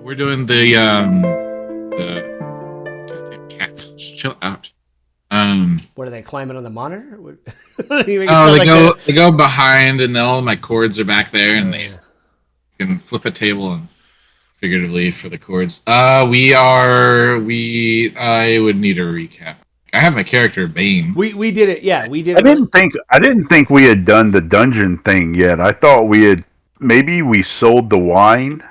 we're doing the goddamn cats. Just chill out. What are they climbing on the monitor? You make it Oh, sound they like go the. they go behind, and then all my cords are back there, Oh and they yeah. can flip a table and figuratively for the cords. I would need a recap. I have my character Bane. We did it. Yeah, we did I it really. didn't think we had done the dungeon thing yet. I thought we had maybe we sold the wine.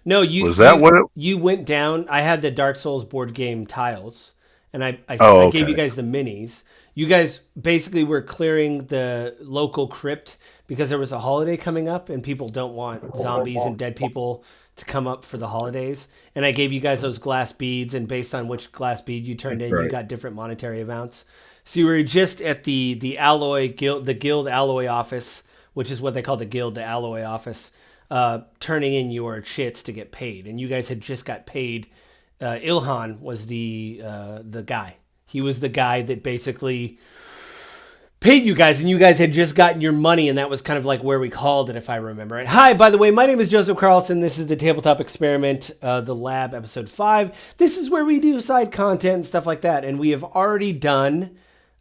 No, you Was that you what it? you went down. I had the Dark Souls board game tiles, and I Oh, gave you okay. guys the minis. You guys basically were clearing the local crypt because there was a holiday coming up, and people don't want zombies and dead people to come up for the holidays. And I gave you guys those glass beads, and based on which glass bead you turned That's in, you right. got different monetary amounts. So you were just at the alloy guild, the guild alloy office, which is what they call the guild, the alloy office, turning in your chits to get paid, and you guys had just got paid. Ilhan was the guy. He was the guy that basically paid you guys, and you guys had just gotten your money, and that was kind of like where we called it, if I remember it. Hi, by the way, my name is Joseph Carlson. This is the Tabletop Experiment, The Lab, Episode 5. This is where we do side content and stuff like that, and we have already done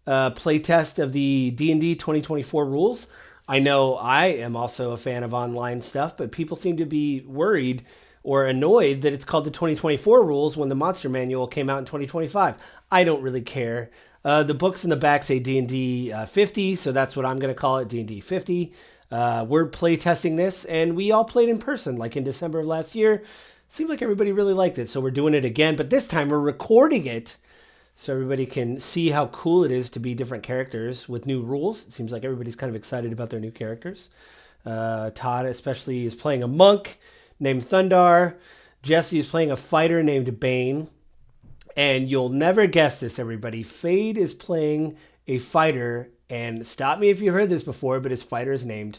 a playtest of the D&D 2024 rules. I know I am also a fan of online stuff, but people seem to be worried or annoyed that it's called the 2024 rules when the monster manual came out in 2025. I don't really care. The books in the back say D&D 50, so that's what I'm going to call it, D&D 50. We're playtesting this, and we all played in person, like in December of last year. Seems like everybody really liked it, so we're doing it again, but this time we're recording it so everybody can see how cool it is to be different characters with new rules. It seems like everybody's kind of excited about their new characters. Todd especially is playing a monk named Thundar. Jesse is playing a fighter named Bane. And you'll never guess this, everybody. Fade is playing a fighter, and stop me if you've heard this before, but his fighter is named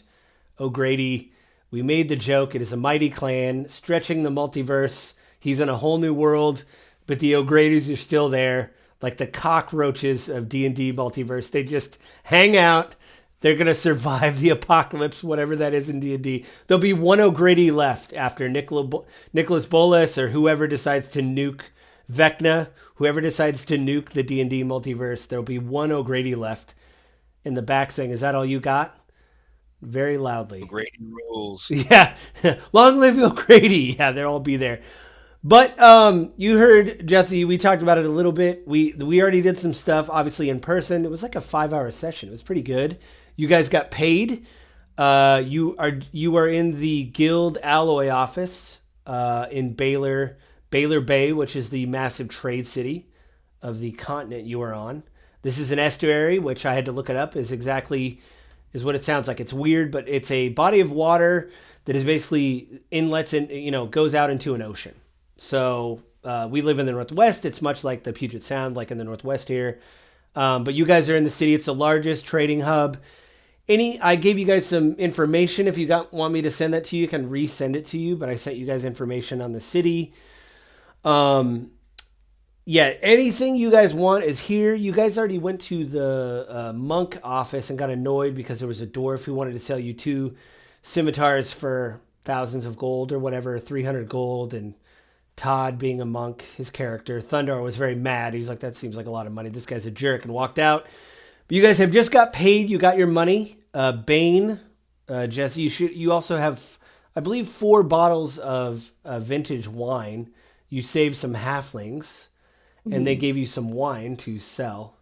O'Grady. We made the joke. It is a mighty clan stretching the multiverse. He's in a whole new world, but the O'Gradys are still there, like the cockroaches of D&D multiverse. They just hang out. They're going to survive the apocalypse, whatever that is in D&D. There'll be one O'Grady left after Nicholas Bolas or whoever decides to nuke Vecna. Whoever decides to nuke the D&D multiverse, there'll be one O'Grady left in the back saying, "Is that all you got?" Very loudly. Great rules. Yeah. Long live O'Grady. Yeah, they'll all be there. But you heard Jesse. We talked about it a little bit. We already did some stuff, obviously in person. It was like a 5-hour session. It was pretty good. You guys got paid. You are in the Guild Alloy office in Baylor Bay, which is the massive trade city of the continent you are on. This is an estuary, which I had to look it up. Is what it sounds like. It's weird, but it's a body of water that is basically inlets and goes out into an ocean. So we live in the Northwest. It's much like the Puget Sound, like in the Northwest here. But you guys are in the city. It's the largest trading hub. I gave you guys some information. If you want me to send that to you, I can resend it to you. But I sent you guys information on the city. Yeah, anything you guys want is here. You guys already went to the monk office and got annoyed because there was a dwarf who wanted to sell you 2 scimitars for thousands of gold or whatever, 300 gold, and Todd, being a monk, his character, Thundar, was very mad. He was like, "That seems like a lot of money. This guy's a jerk," and walked out. But you guys have just got paid. You got your money. Bane, Jesse, you also have, I believe, 4 bottles of vintage wine. You saved some halflings, and they gave you some wine to sell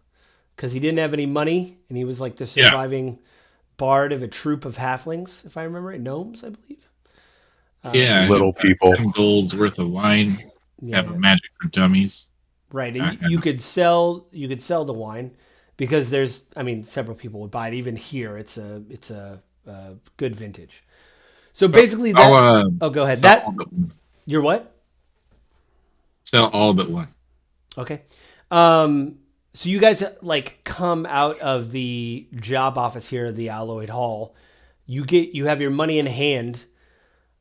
because he didn't have any money, and he was like the surviving bard of a troop of halflings, if I remember it, gnomes, I believe. Yeah, I have Little people. 10 gold's worth of wine. Yeah, Have a magic for dummies. right. And you could sell the wine because several people would buy it. Even here, it's a good vintage. So basically, go ahead. Sell all but one. You're what? Sell all but one. Okay. So you guys come out of the job office here at the Alloyed Hall. You have your money in hand.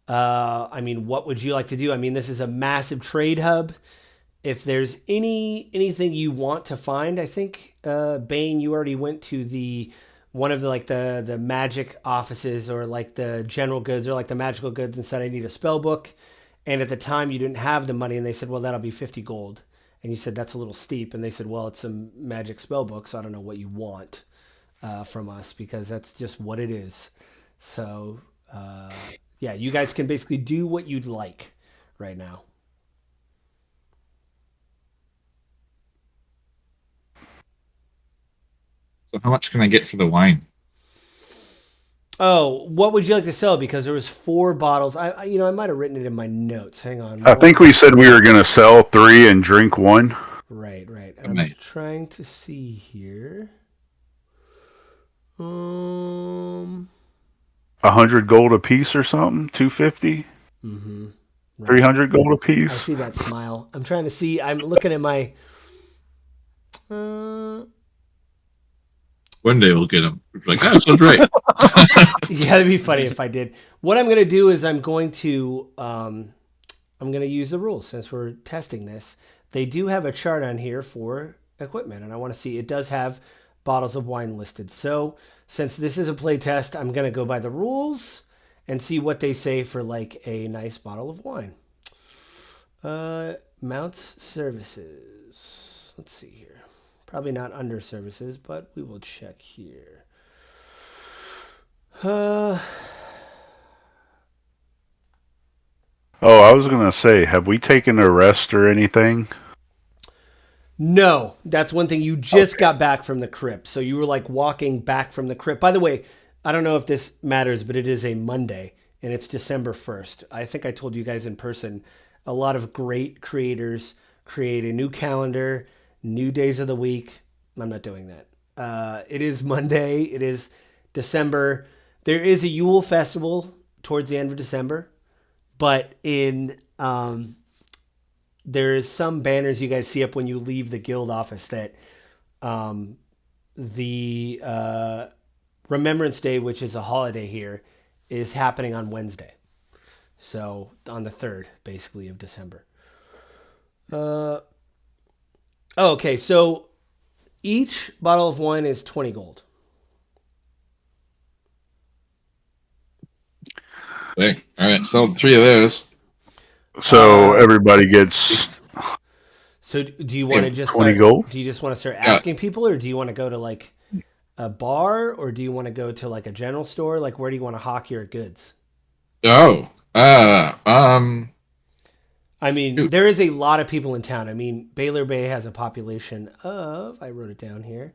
What would you like to do? This is a massive trade hub. If there's anything you want to find, I think Bane, you already went to one of the magic offices or like the general goods or like the magical goods and said, "I need a spell book." And at the time you didn't have the money, and they said, well, that'll be 50 gold. And you said, that's a little steep. And they said, well, it's a magic spell book, so I don't know what you want from us, because that's just what it is. So, yeah, you guys can basically do what you'd like right now. So how much can I get for the wine? Oh, what would you like to sell? Because there was 4 bottles. I might have written it in my notes. Hang on. I think we said we were going to sell 3 and drink 1. Right. I I'm might. trying to see here. 100 gold a piece or something. 250. Right. 300 gold a piece. I see that smile. I'm trying to see. I'm looking at my. One day we'll get them. Like, that sounds right. Yeah, it'd be funny if I did. What I'm going to do is I'm going to use the rules since we're testing this. They do have a chart on here for equipment, and I want to see. It does have bottles of wine listed. So since this is a play test, I'm going to go by the rules and see what they say for like a nice bottle of wine. Mounts services. Let's see here. Probably not under services, but we will check here. Oh, I was going to say, have we taken a rest or anything? No, that's one thing. You just got back from the crypt. So you were like walking back from the crypt. By the way, I don't know if this matters, but it is a Monday and it's December 1st. I think I told you guys in person, a lot of great creators create a new calendar, new days of the week. I'm not doing that. It is Monday. It is December. There is a Yule festival towards the end of December, but there is some banners you guys see up when you leave the guild office that the Remembrance Day, which is a holiday here, is happening on Wednesday. So on the 3rd, basically, of December. Okay, so each bottle of wine is 20 gold. Okay. All right, sold 3 of those. So everybody gets. So do you want to just 20 start, gold? do you just want to start asking people, or do you want to go to like a bar, or do you want to go to like a general store? Like, where do you want to hawk your goods? Oh. I mean, there is a lot of people in town. I mean, Baylor Bay has a population of, I wrote it down here,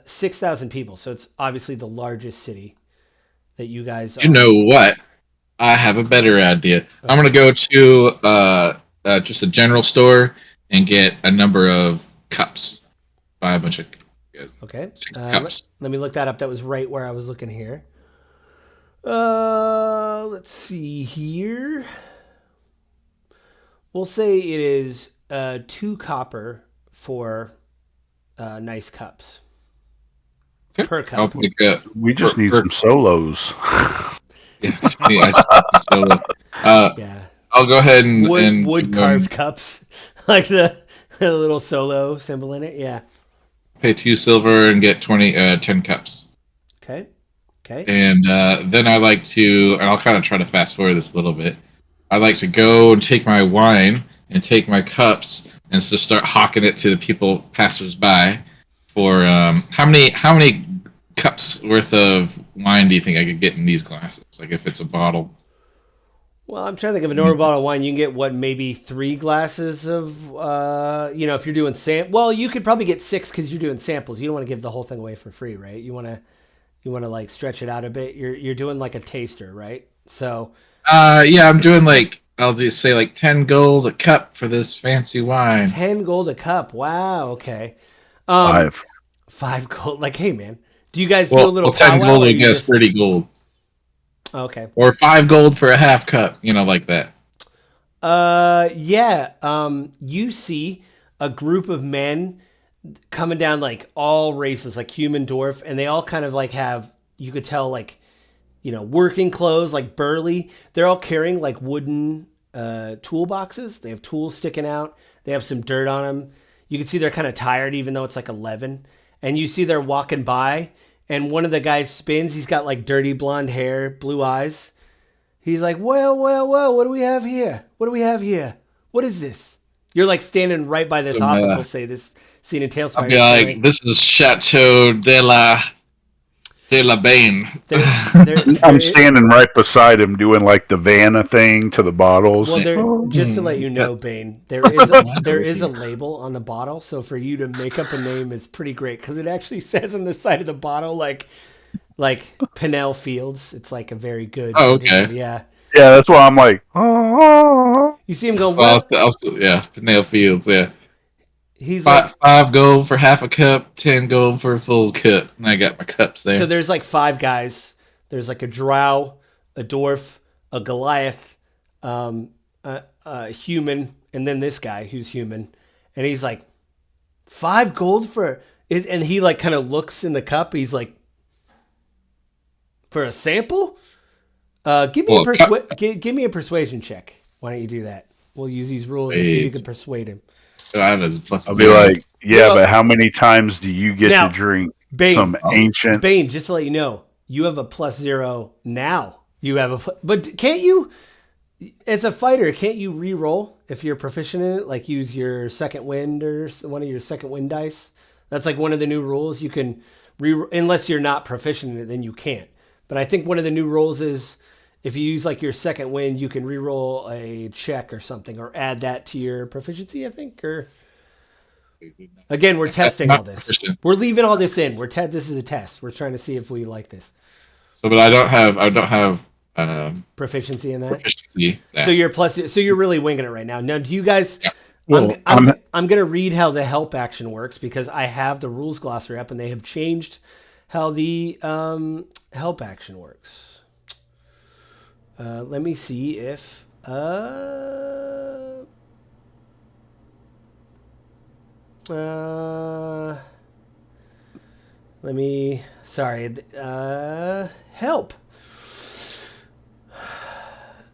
6,000 people. So it's obviously the largest city that you guys You know what? I have a better idea. Okay. I'm going to go to just a general store and get a number of cups. Buy a bunch of cups. Let me look that up. That was right where I was looking here. Let's see here. We'll say it is 2 copper for nice cups. Okay. Per cup. We just need some solos. Yeah, I just need some solos. Yeah. I'll go ahead and wood carved cups, like the little solo symbol in it. Yeah. Pay 2 silver and get 10 cups. Okay. And then I like to, and I'll kind of try to fast forward this a little bit. I like to go and take my wine and take my cups and just start hawking it to the people passersby for how many cups worth of wine do you think I could get in these glasses? Like if it's a bottle. Well, I'm trying to think of a normal bottle of wine. You can get maybe 3 glasses of, if you're doing well, you could probably get 6 because you're doing samples. You don't want to give the whole thing away for free, right? You want to like stretch it out a bit. You're doing like a taster, right? So. Yeah, I'm doing I'll just say 10 gold a cup for this fancy wine. 10 gold a cup. Wow. Okay. 5 gold. Like, hey man, do you guys do a little? 10 gold, I guess 30 gold. Okay. Or 5 gold for a half cup, like that. Yeah. You see a group of men coming down, like all races, like human, dwarf, and they all kind of like have, you could tell, like, working clothes, like burly. They're all carrying like wooden toolboxes. They have tools sticking out. They have some dirt on them. You can see they're kind of tired, even though it's like 11. And you see they're walking by, and one of the guys spins. He's got like dirty blonde hair, blue eyes. He's like, well, what do we have here? What do we have here? What is this? You're like standing right by this Some, office. I'll say this scene in I'll Talespire. be like, this is Chateau de la Bane. I'm standing right beside him doing like the Vanna thing to the bottles. Well, just to let you know, Bane, there is a label on the bottle, so for you to make up a name is pretty great because it actually says on the side of the bottle like Pinnell Fields. It's like a very good. Oh, okay. Yeah. Yeah, that's why I'm like, oh. You see him go, Well, yeah, Nail Fields, yeah. He's like, 5 gold for half a cup, 10 gold for a full cup. And I got my cups there. so there's like 5 guys. There's like a drow, a dwarf, a Goliath, a human, and then this guy who's human. And he's like, 5 gold for it? And he like kind of looks in the cup. He's like, for a sample? Give me a persuasion check. Why don't you do that? We'll use these rules and see if you can persuade him. I'll be like, yeah, but how many times do you get to drink some ancient? Bane, just to let you know, you have a +0 now. You have but can't you, as a fighter, can't you re-roll if you're proficient in it? Like use your second wind or one of your second wind dice. That's like one of the new rules. You can unless you're not proficient in it, then you can't. But I think one of the new rules is if you use like your second wind, you can re-roll a check or something, or add that to your proficiency. I think. Or again, we're testing all this. We're leaving all this in. This is a test. We're trying to see if we like this. So, but I don't have proficiency in that. Proficiency. Yeah. So you're really winging it right now. Now, do you guys? Yeah. Well, I'm going to read how the help action works because I have the rules glossary up and they have changed how the help action works. Let me see if help.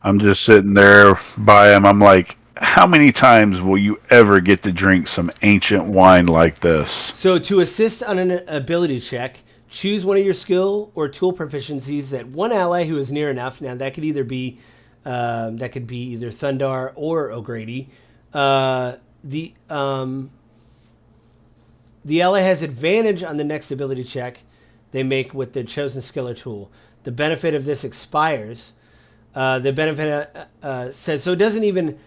I'm just sitting there by him. I'm like, how many times will you ever get to drink some ancient wine like this? So to assist on an ability check, choose one of your skill or tool proficiencies that one ally who is near enough. Now that could either be either Thundar or O'Grady. The ally has advantage on the next ability check they make with the chosen skill or tool. The benefit of this expires. The benefit says so. It doesn't even.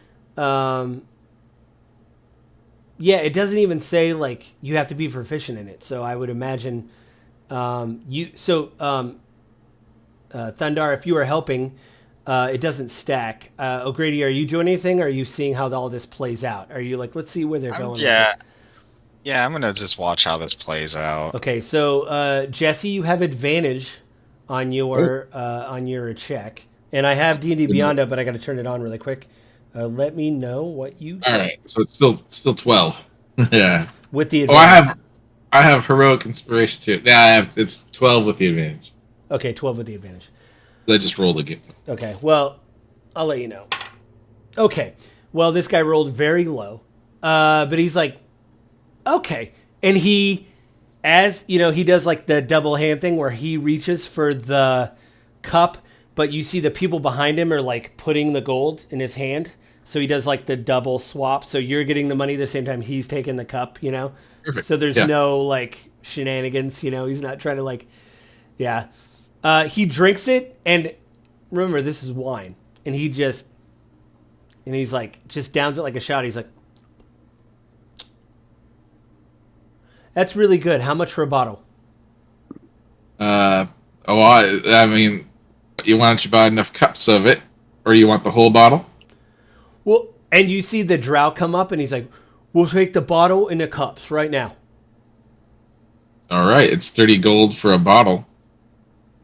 It doesn't even say like you have to be proficient in it. So I would imagine. Thundar, if you are helping, it doesn't stack. O'Grady, are you doing anything? Or are you seeing how all this plays out? Are you like, let's see where they're going? Yeah, I'm gonna just watch how this plays out. Okay, so Jesse, you have advantage on your check, and I have D&D Beyond up, but I got to turn it on really quick. Let me know what you. All right, so it's still 12. Yeah. With the advantage. I have heroic inspiration too. Yeah, it's 12 with the advantage. Okay, 12 with the advantage. I just rolled again. Okay, well, I'll let you know. Okay, well, this guy rolled very low, but he's like, okay, and he, as you know, he does like the double hand thing where he reaches for the cup, but you see the people behind him are like putting the gold in his hand, so he does like the double swap. So you're getting the money at the same time he's taking the cup, you know. Perfect. So there's no like shenanigans, you know. He's not trying to like, yeah. He drinks it, and remember this is wine, and he's like just downs it like a shot. He's like, that's really good. How much for a bottle? I mean, why don't you buy enough cups of it, or you want the whole bottle? Well, and you see the drow come up, and he's like, we'll take the bottle and the cups right now. All right, it's 30 gold for a bottle,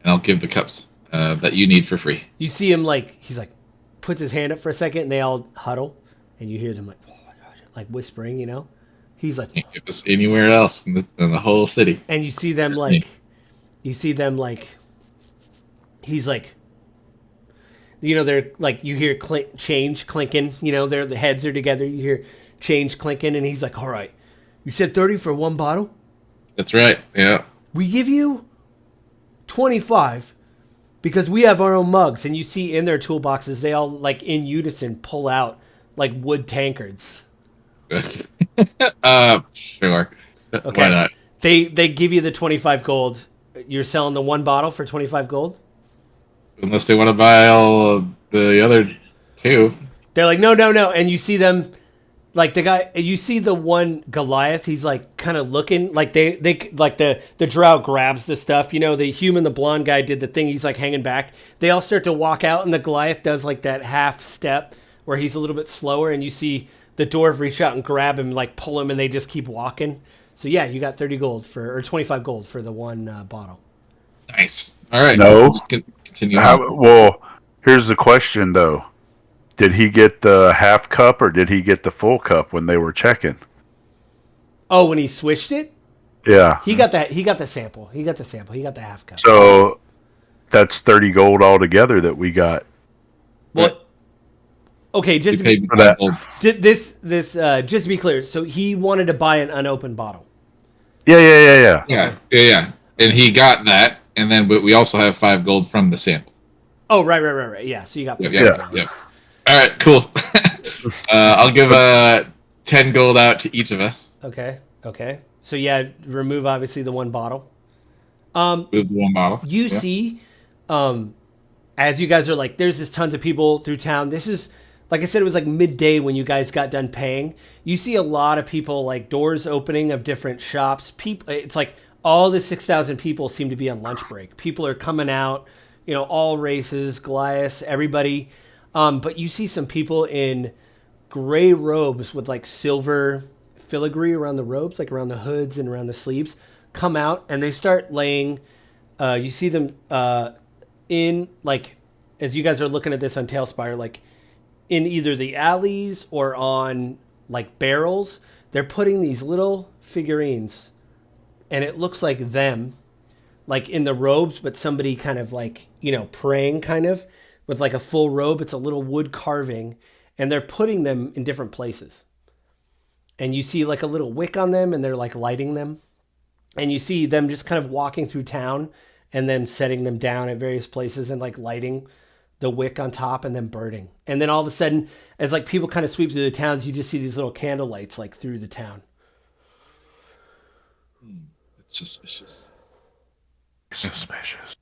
and I'll give the cups that you need for free. You see him he's like, puts his hand up for a second, and they all huddle, and you hear them like whispering, you know. He's like, can't get this anywhere else in the whole city. And you see them he's like, you know, they're like, you hear change clinking, you know, the heads are together. You hear change clinking, and he's like, all right, you said 30 for one bottle? That's right. Yeah. We give you 25 because we have our own mugs, and you see in their toolboxes they all like in unison pull out like wood tankards. Sure. Why Okay. not? They give you the 25 gold. You're selling the one bottle for 25 gold? Unless they want to buy all of the other two. They're like, no, no, no. And you see them, like the guy, you see the one Goliath. He's like kind of looking like they like the drow grabs the stuff. You know, the human, the blonde guy did the thing. He's like hanging back. They all start to walk out, and the Goliath does like that half step where he's a little bit slower, and you see the dwarf reach out and grab him, like pull him, and they just keep walking. So yeah, you got 30 gold for, or 25 gold for the one bottle. Nice. All right. No. Just continue on. Well, here's the question though: did he get the half cup or did he get the full cup when they were checking? Oh, when he switched it, Yeah. he got that. He got the sample. He got the sample. He got the half cup. So that's 30 gold altogether that we got. Well, okay, just You to paid be, me For that. gold. just to be clear, so he wanted to buy an unopened bottle. Yeah. Yeah. And he got that, and then but we also have 5 gold from the sample. Oh, right. Yeah, so you got 30 Yep. gold. Yep. All right. Cool. I'll give 10 gold out to each of us. Okay. So yeah, remove obviously the one bottle. Move the one bottle. You Yeah. see, as you guys are like, there's just tons of people through town. This is, like I said, it was like midday when you guys got done paying. You see a lot of people, like doors opening of different shops. People, it's like all the 6,000 people seem to be on lunch break. People are coming out, you know, all races, Goliaths, everybody. But you see some people in gray robes with like silver filigree around the robes, like around the hoods and around the sleeves, come out and they start laying. You see them in like, as you guys are looking at this on Talespire, like in either the alleys or on like barrels, they're putting these little figurines, and it looks like them, like in the robes, but somebody kind of like, you know, praying kind of with like a full robe. It's a little wood carving, and they're putting them in different places. And you see like a little wick on them, and they're like lighting them. And you see them just kind of walking through town and then setting them down at various places and like lighting the wick on top and then burning. And then all of a sudden, as like people kind of sweep through the towns, you just see these little candle lights like through the town. It's suspicious. Suspicious.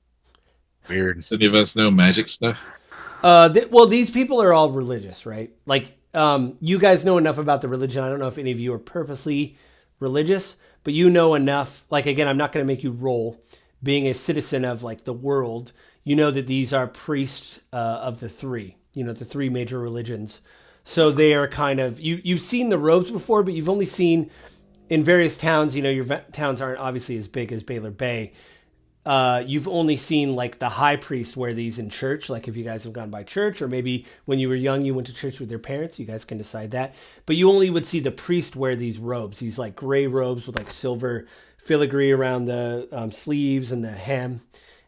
Weird. Does any of us know magic stuff? Well, these people are all religious, right? Like, you guys know enough about the religion. I don't know if any of you are purposely religious, but you know enough. Like, again, I'm not going to make you roll. Being a citizen of like the world, you know that these are priests of the three. You know, the three major religions. So they are kind of you've seen the robes before, but you've only seen in various towns. You know, your towns aren't obviously as big as Baylor Bay. You've only seen like the high priest wear these in church. Like if you guys have gone by church, or maybe when you were young, you went to church with your parents, you guys can decide that. But you only would see the priest wear these robes, these like gray robes with like silver filigree around the sleeves and the hem,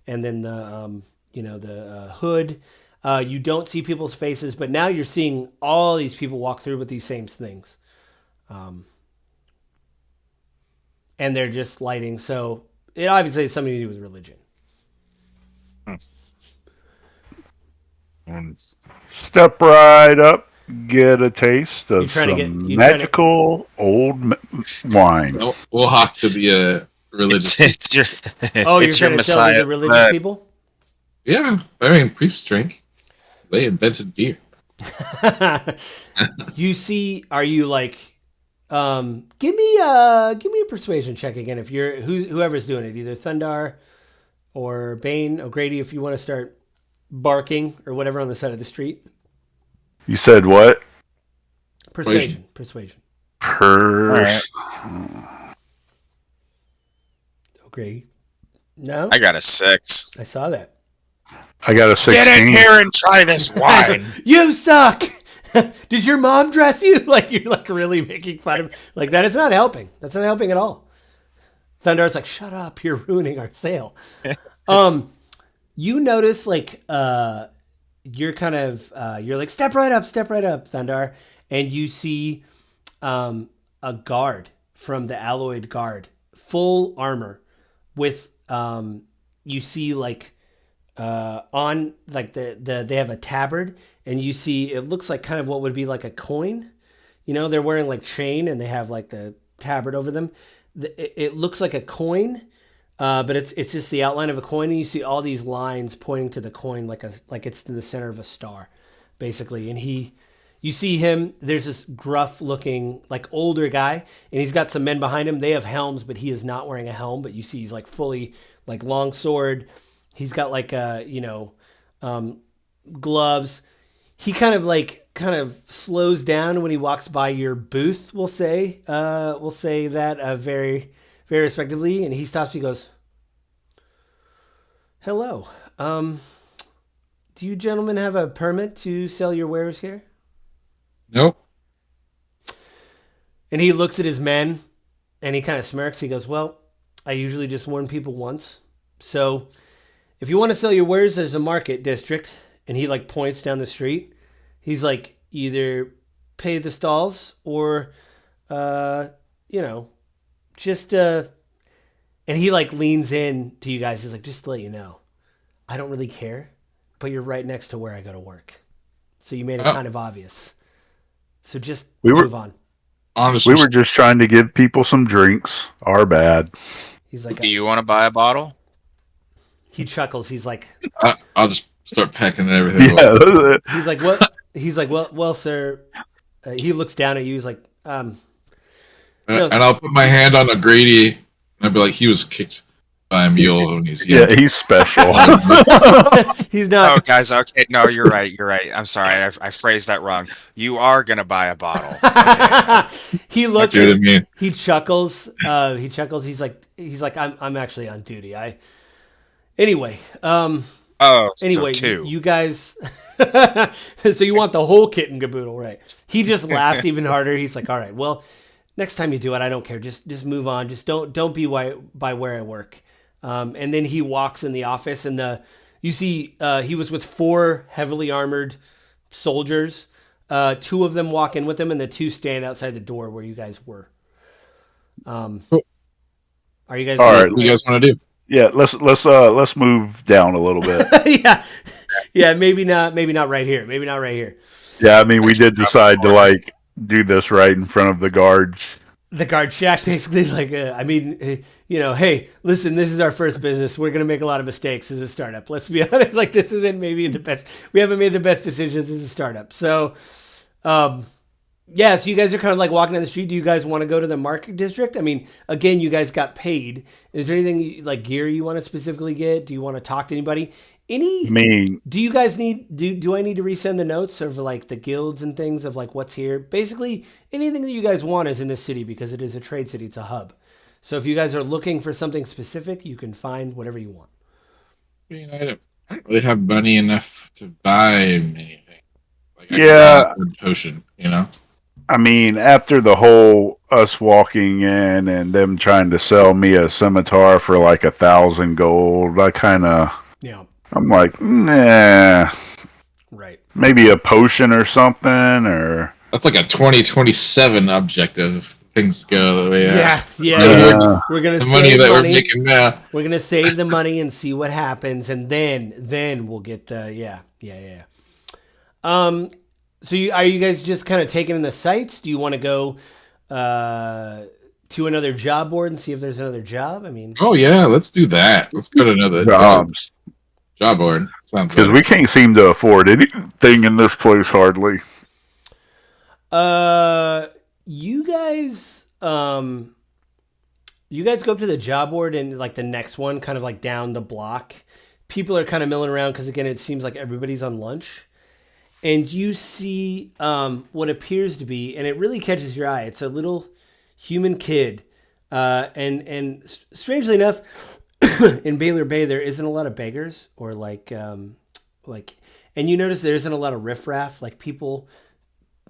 and then the, the hood. You don't see people's faces, but now you're seeing all these people walk through with these same things. And they're just lighting. So it obviously has something to do with religion. Step right up, get a taste of trying to some get- magical old wine. We'll have to be a religious. It's your Oh, it's you're your trying to sell to messiah. the religious people? Yeah, I mean priests drink. They invented beer. You see, are you like, give me a persuasion check again if you're whoever's doing it, either Thundar or Bane, O'Grady, if you want to start barking or whatever on the side of the street. You said what? Persuasion. Purse. O'Grady. No, I got a 6. I saw that. I got a 16. Get in here and try this wine. You suck. Did your mom dress you? Like you're like really making fun of like that is not helping. That's not helping at all. Thundar's like, shut up, you're ruining our sale. You notice like you're kind of you're like, step right up, Thundar, and you see a guard from the Alloyed Guard, full armor, with you see like On like they have a tabard, and you see it looks like kind of what would be like a coin. They're wearing like chain, and they have like the tabard over them. It looks like a coin, but it's just the outline of a coin, and you see all these lines pointing to the coin like it's in the center of a star, basically. And you see him. There's this gruff looking like older guy, and he's got some men behind him. They have helms, but he is not wearing a helm. But you see he's like fully like long sword. He's got like gloves. He kind of slows down when he walks by your booth. We'll say that very very respectively, and he stops. He goes, "Hello. Do you gentlemen have a permit to sell your wares here?" Nope. And he looks at his men, and he kind of smirks. He goes, "Well, I usually just warn people once. So if you want to sell your wares, there's a market district." And he like points down the street. He's like, either pay the stalls or, just, and he like leans in to you guys. He's like, "Just to let you know, I don't really care, but you're right next to where I go to work. So you made it kind of obvious. So just move on." Honestly, We were just trying to give people some drinks. Our bad. He's like, Do you want to buy a bottle? he chuckles. He's like, I'll just start packing everything away. Yeah. he's like, "What?" He's like, well, sir. He looks down at you. He's like, no. And I'll put my hand on O'Grady, and I'll be like, he was kicked by a mule when he's young. Yeah, he's special. He's Oh, not. guys, okay. No, you're right. You're right. I'm sorry. I phrased that wrong. You are going to buy a bottle. Okay. He looks. See what I mean? He chuckles. He's like, I'm actually on duty. Anyway. Oh, Anyway, so two. you guys. So you want the whole kit and caboodle, right? He just laughs even harder. He's like, "All right, well, next time you do it, I don't care. Just move on. Just don't be by where I work." And then he walks in the office, and you see he was with 4 heavily armored soldiers. 2 of them walk in with him, and the 2 stand outside the door where you guys were. Are you guys? All right. What do you guys want to do? Yeah, let's move down a little bit. yeah. Maybe not right here. Maybe not right here. Yeah, I mean, we did decide to like do this right in front of the guards. The guard shack, basically, like, hey, listen, this is our first business. We're gonna make a lot of mistakes as a startup. Let's be honest. Like, this isn't maybe the best. We haven't made the best decisions as a startup. So, so you guys are kind of like walking down the street. Do you guys want to go to the market district? I mean, again, you guys got paid. Is there anything like gear you want to specifically get? Do you want to talk to anybody? Do you guys need, do I need to resend the notes of like the guilds and things of like what's here? Basically, anything that you guys want is in this city because it is a trade city. It's a hub. So if you guys are looking for something specific, you can find whatever you want. I mean, I don't really have money enough to buy anything. Like, I Yeah. could buy a potion, you know? I mean, after the whole us walking in and them trying to sell me a scimitar for like 1,000 gold, I'm like, nah. Right. Maybe a potion or something, or That's like a 2027 objective. If things go the way. We're gonna The save money that we're making now. We're gonna save the money and see what happens, and then we'll get the So are you guys just kind of taking in the sights? Do you want to go to another job board and see if there's another job? I mean, Oh yeah, let's do that. Let's go to another jobs. job board. Sounds Because good. we can't seem to afford anything in this place hardly. you guys go up to the job board and like the next one, kind of like down the block. People are kind of milling around because again, it seems like everybody's on lunch. And you see what appears to be, and it really catches your eye. It's a little human kid, and strangely enough, in Baylor Bay there isn't a lot of beggars or and you notice there isn't a lot of riffraff. Like people,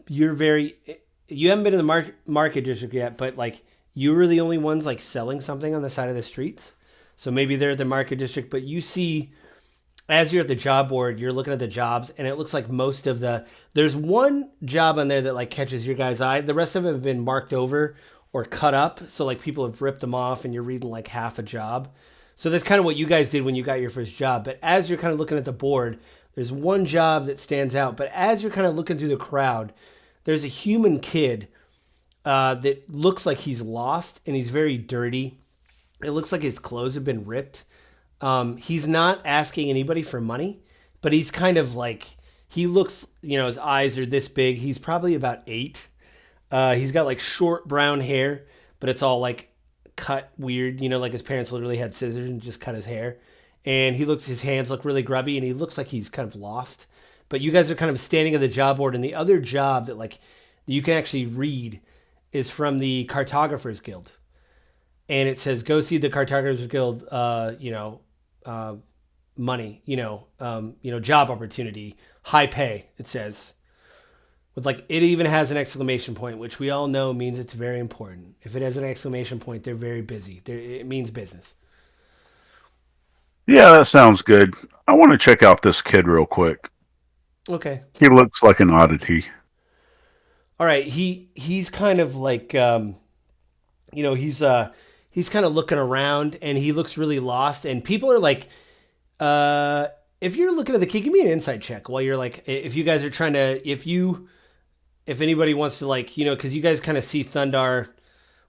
you haven't been in the market district yet, but like you were the only ones like selling something on the side of the streets. So maybe they're at the market district, but you see. As you're at the job board, you're looking at the jobs, and it looks like there's one job on there that like catches your guy's eye. The rest of them have been marked over or cut up, so like people have ripped them off, and you're reading like half a job. So that's kind of what you guys did when you got your first job. But as you're kind of looking at the board, there's one job that stands out. But as you're kind of looking through the crowd, there's a human kid that looks like he's lost and he's very dirty. It looks like his clothes have been ripped. He's not asking anybody for money, but he's kind of like, he looks, his eyes are this big. He's probably about 8. He's got like short brown hair, but it's all like cut weird, like his parents literally had scissors and just cut his hair. And his hands look really grubby and he looks like he's kind of lost. But you guys are kind of standing at the job board, and the other job that like you can actually read is from the Cartographers Guild. And it says, go see the Cartographers Guild, money, job opportunity, high pay, it says. With like, it even has an exclamation point, which we all know means it's very important. If it has an exclamation point, they're very busy. It means business. Yeah, that sounds good. I want to check out this kid real quick. Okay. He looks like an oddity. All right. He's kind of like, he's kind of looking around and he looks really lost. And people are like, if you're looking at the kid, give me an insight check while you're like, if you guys are trying to, if anybody wants to like, because you guys kind of see Thundar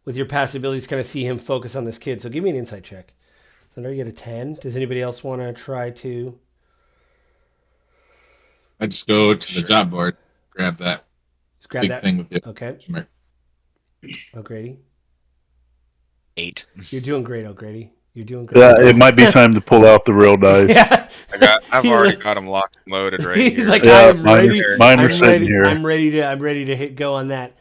with your past abilities, kind of see him focus on this kid. So give me an insight check. Thundar, you get a 10. Does anybody else want to try to? I just go to the job board, grab that big thing with the okay. O'Grady. 8. You're doing great, O'Grady. You're doing great. Yeah, it might be time to pull out the real dice. Yeah. I've already got them locked and loaded right here. He's like, yeah, I'm ready. Mine are sitting here. I'm ready to hit go on that.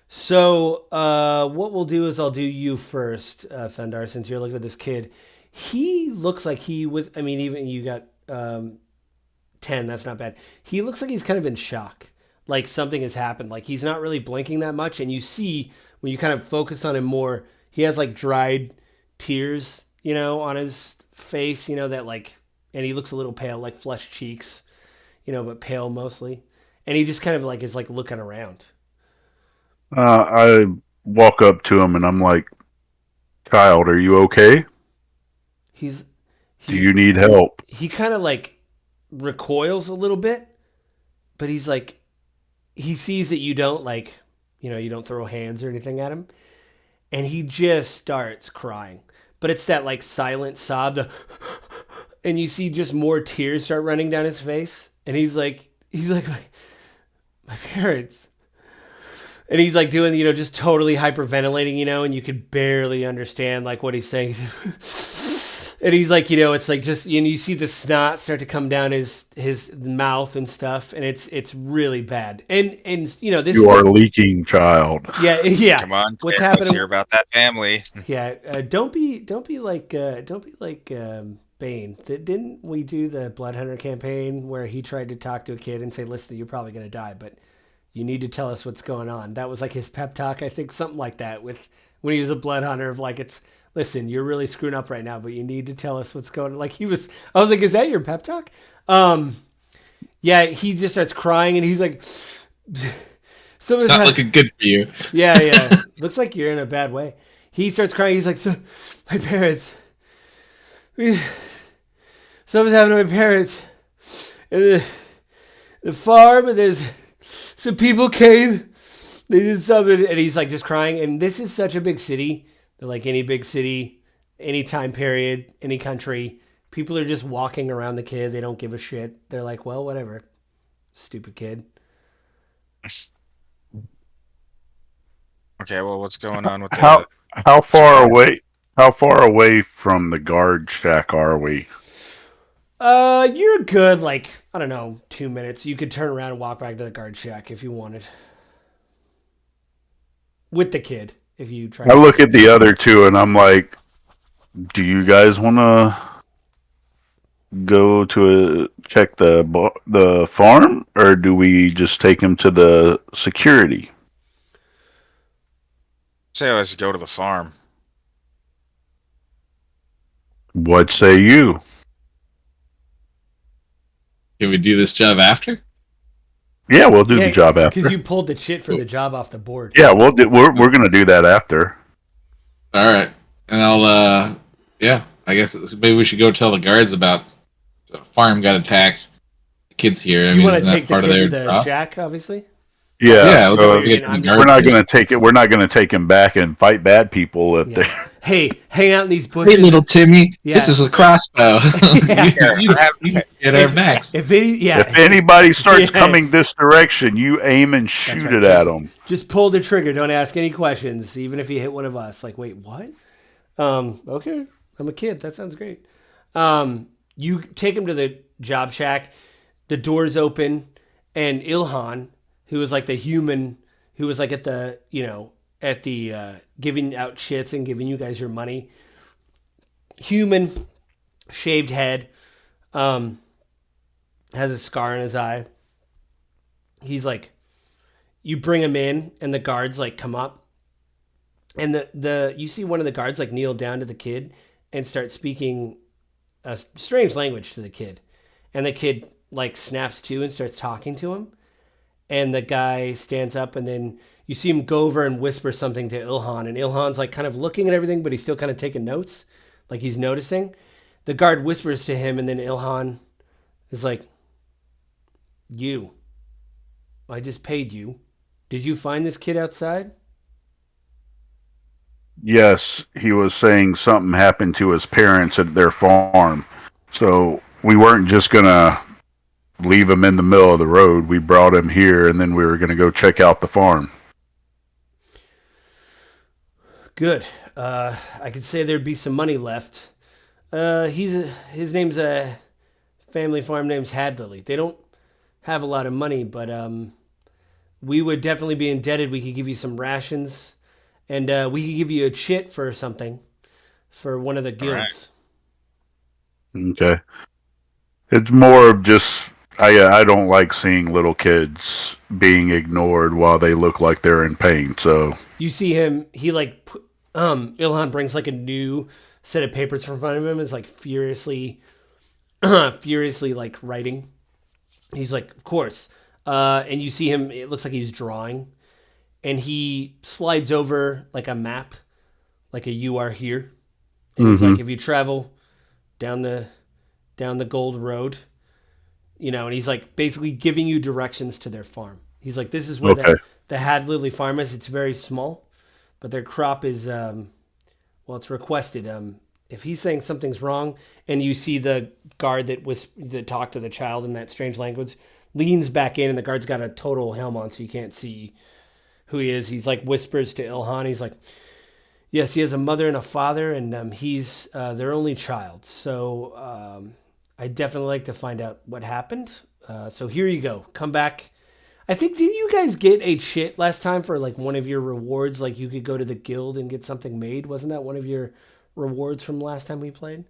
So what we'll do is I'll do you first, Thundar, since you're looking at this kid. He looks like even you got 10, that's not bad. He looks like he's kind of in shock. Like something has happened. Like he's not really blinking that much. And you see when you kind of focus on him more, he has like dried tears, on his face, that like, and he looks a little pale, like flushed cheeks, but pale mostly. And he just kind of like is like looking around. I walk up to him and I'm like, "Child, are you okay? He's Do you need help?" He kind of like recoils a little bit, but he's like, he sees that you don't like, you don't throw hands or anything at him. And he just starts crying. But it's that like silent sob. And you see just more tears start running down his face. And he's like, my parents. And he's like doing, just totally hyperventilating, and you could barely understand like what he's saying. And he's like, it's like just, and you see the snot start to come down his mouth and stuff, and it's really bad. And this you are leaking, child. Yeah. Come on, what's happening? Happening? Let's hear about that family. Yeah, don't be like Bane. Didn't we do the Blood Hunter campaign where he tried to talk to a kid and say, "Listen, you're probably gonna die, but you need to tell us what's going on." That was like his pep talk, I think, something like that. With when he was a Blood Hunter, of like listen, you're really screwing up right now, but you need to tell us what's going on. Like I was like, is that your pep talk? Yeah, he just starts crying and he's like, it's not looking good for you. Yeah. Looks like you're in a bad way. He starts crying. He's like, so my parents, something's happened to my parents. And the farm, and there's some people came, they did something, and he's like just crying. And this is such a big city. Like any big city, any time period, any country, people are just walking around the kid. They don't give a shit. They're like, well, whatever. Stupid kid. Okay, well, what's going on with how far away from the guard shack are we? You're good, like, I don't know, 2 minutes. You could turn around and walk back to the guard shack if you wanted. With the kid. If you try. I look at the other two and I'm like, do you guys want to go to check the farm, or do we just take him to the security? Say let's go to the farm. What say you? Can we do this job after? Yeah, we'll do the job after. Because you pulled the shit for the job off the board. Yeah, we're going to do that after. All right, and Yeah, I guess maybe we should go tell the guards about the farm got attacked. The kids here. Do I you mean, want to isn't that take the part of kid to their the job? shack, obviously? Yeah, Yeah, Is let's that what so you're get getting? to the I'm we're guard just not station. gonna take it. We're not gonna take him back and fight bad people if yeah. they're. Hey, hang out in these Hey, bushes. little Timmy, Yeah. this is a crossbow. Yeah. You get our backs. If any, yeah, If anybody starts Yeah. coming this direction, you aim and That's shoot right. it at them. Just pull the trigger. Don't ask any questions, even if you hit one of us. Like, wait, what? Okay, I'm a kid. That sounds great. You take him to the job shack. The doors open, and Ilhan, who was like the human, who was like at the, at the giving out shits and giving you guys your money. Human, shaved head, has a scar in his eye. He's like, you bring him in, and the guards like come up, and the you see one of the guards like kneel down to the kid and start speaking a strange language to the kid, and the kid like snaps to and starts talking to him, and the guy stands up, and then you see him go over and whisper something to Ilhan, and Ilhan's like kind of looking at everything, but he's still kind of taking notes, like he's noticing. The guard whispers to him, and then Ilhan is like, I just paid you. Did you find this kid outside? Yes, he was saying something happened to his parents at their farm. So we weren't just going to leave him in the middle of the road. We brought him here, and then we were going to go check out the farm. Good. I could say there'd be some money left. His name's a family farm name's Hadley. They don't have a lot of money, but we would definitely be indebted. We could give you some rations, and we could give you a chit for something for one of the guilds. Okay. It's more of just I don't like seeing little kids being ignored while they look like they're in pain. So You see him. He like Ilhan brings like a new set of papers from front of him. Is like furiously like writing. He's like, of course. And you see him. It looks like he's drawing, and he slides over like a map, like a "You are here." And he's like, if you travel down the gold road, and he's like basically giving you directions to their farm. He's like, this is where the Hadley farm is. It's very small, but their crop is it's requested. If he's saying something's wrong, and you see the guard that talked to the child in that strange language leans back in, and the guard's got a total helm on, so you can't see who he is. He's like whispers to Ilhan. He's like, yes, he has a mother and a father, and he's their only child. So I'd definitely like to find out what happened. So here you go. Come back. I think, did you guys get a chit last time for like one of your rewards? Like you could go to the guild and get something made. Wasn't that one of your rewards from last time we played?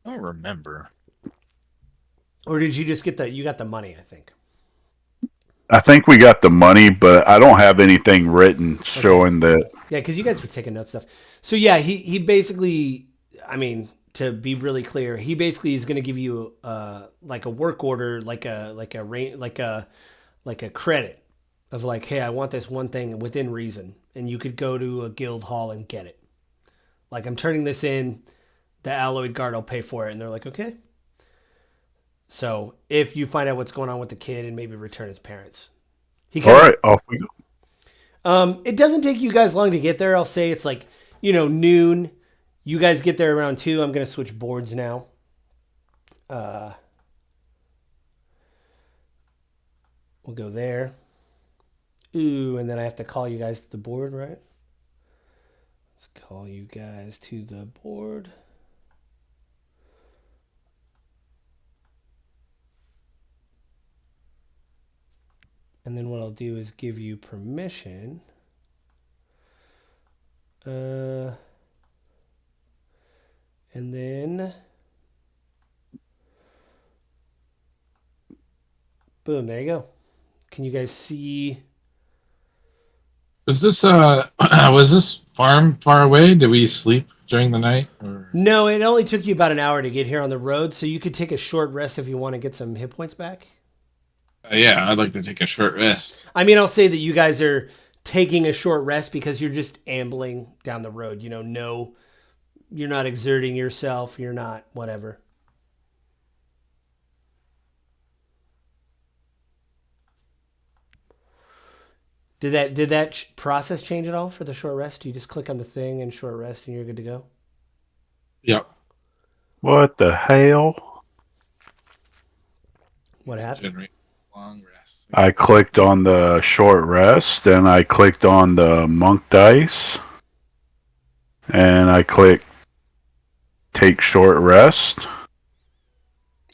I don't remember. Or did you just get you got the money, I think. I think we got the money, but I don't have anything written showing that. Yeah, because you guys were taking notes stuff. So yeah, he basically, I mean, to be really clear, he basically is going to give you like a work order, like a credit of like, hey, I want this one thing within reason, and you could go to a guild hall and get it. Like, I'm turning this in, the alloyed guard will pay for it, and they're like, okay. So if you find out what's going on with the kid and maybe return his parents, All right, off we go. It doesn't take you guys long to get there. I'll say it's like, noon. You guys get there around 2. I'm going to switch boards now. We'll go there. Ooh, and then I have to call you guys to the board, right? Let's call you guys to the board. And then what I'll do is give you permission. And then, boom, there you go. Can you guys see? Was this was this farm far away? Did we sleep during the night? Or? No, it only took you about an hour to get here on the road, so you could take a short rest if you want to get some hit points back. Yeah, I'd like to take a short rest. I mean, I'll say that you guys are taking a short rest because you're just ambling down the road. No You're not exerting yourself. You're not whatever. Did that process change at all for the short rest? You just click on the thing and short rest, and you're good to go. Yep. What the hell? What happened? Generate long rest. I clicked on the short rest, and I clicked on the monk dice, and I clicked take short rest,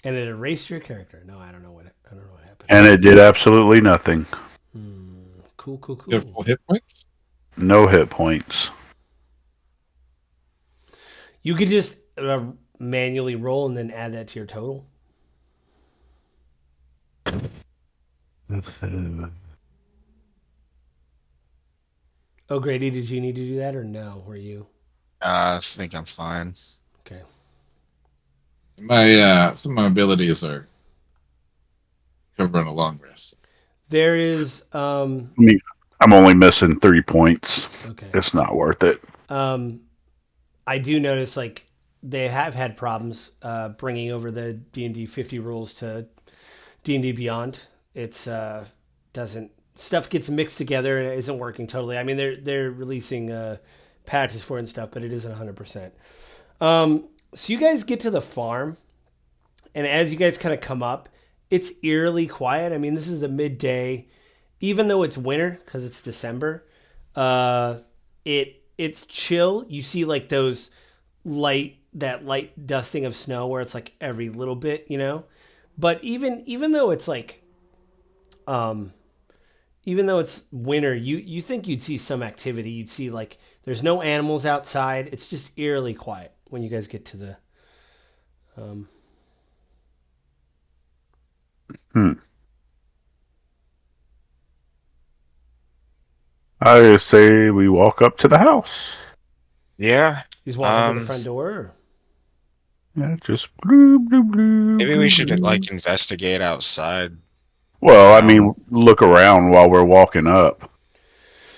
And it erased your character. No, I don't know what happened. and it did absolutely nothing. Cool. You have full hit points? No hit points. You could just manually roll and then add that to your total. Oh, Grady, did you need to do that or no? Were you? I think I'm fine. Okay. Some of my abilities are covering a long rest. There is. I mean, I'm only missing 3 points. Okay. It's not worth it. I do notice like they have had problems bringing over the D&D 50 rules to D&D Beyond. It's doesn't stuff gets mixed together and it isn't working totally. I mean they're releasing patches for it and stuff, but it isn't 100%. So you guys get to the farm, and as you guys kind of come up, it's eerily quiet. I mean, this is the midday, even though it's winter because it's December. It's chill. You see like those light dusting of snow where it's like every little bit, you know. But even though it's like, even though it's winter, you think you'd see some activity. You'd see like there's no animals outside. It's just eerily quiet when you guys get to the. I say we walk up to the house. Yeah. He's walking to the front door. Or? Yeah, just bloop, bloop, bloop, Maybe we bloop, should bloop. like investigate outside. Well, I mean, look around while we're walking up.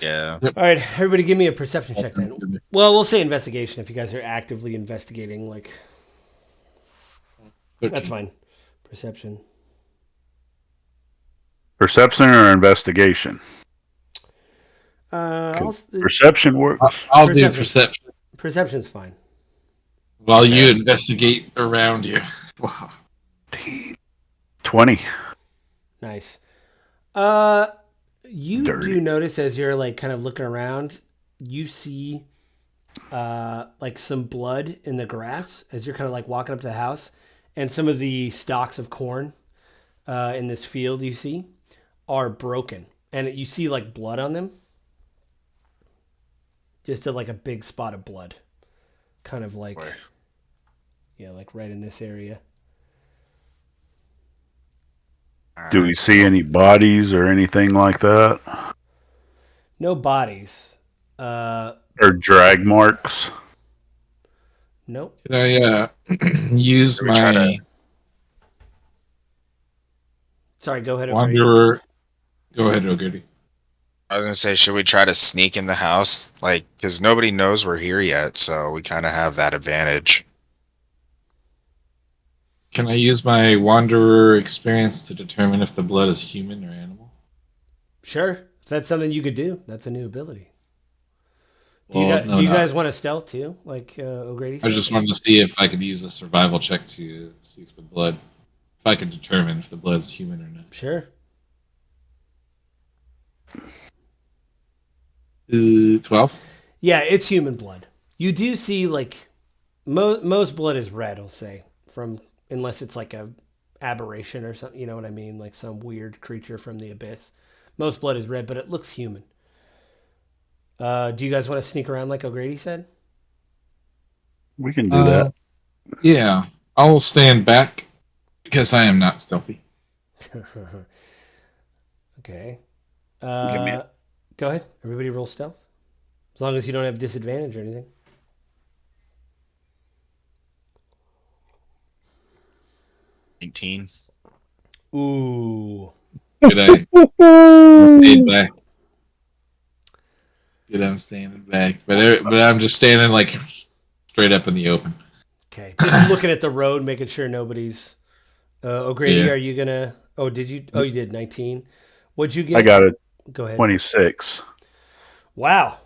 Yeah. All right, everybody, give me a perception check then. Well, we'll say investigation if you guys are actively investigating. Like, 13. that's fine. Perception. Perception or investigation? Perception works. I'll do perception. Perception's fine. While you investigate around you. Wow. 20. Nice. You Dirty. do notice as you're like kind of looking around, you see like some blood in the grass as you're kind of like walking up to the house, and some of the stalks of corn in this field you see are broken, and you see like blood on them. Just like a big spot of blood, kind of like, yeah, like right in this area. Do we see any bodies or anything like that? No bodies. Or drag marks? Nope. Can I use Should we try my Sorry, go ahead. wanderer? Go ahead, O'Grady. I was gonna say, should we try to sneak in the house? Like, because nobody knows we're here yet, so we kind of have that advantage. Can I use my wanderer experience to determine if the blood is human or animal? Sure. If that's something you could do, that's a new ability. Do Well, you guys want to stealth too, like O'Grady said? I just wanted to see if I could use a survival check to see if I could determine if the blood's human or not. Sure. 12. Yeah, it's human blood. You do see like most blood is red. I'll say unless it's like a aberration or something. You know what I mean? Like some weird creature from the abyss. Most blood is red, but it looks human. Do you guys want to sneak around like O'Grady said? We can do that. Yeah, I'll stand back because I am not stealthy. Okay. Go ahead. Everybody roll stealth. As long as you don't have disadvantage or anything. Ooh. Good I stayed back. Good, I'm standing back, but I'm just standing like straight up in the open. Okay, just looking at the road, making sure nobody's. O'Grady, Yeah. are you gonna? Oh, did you? Oh, you did 19. What'd you get? I got a Go ahead. 26. Wow.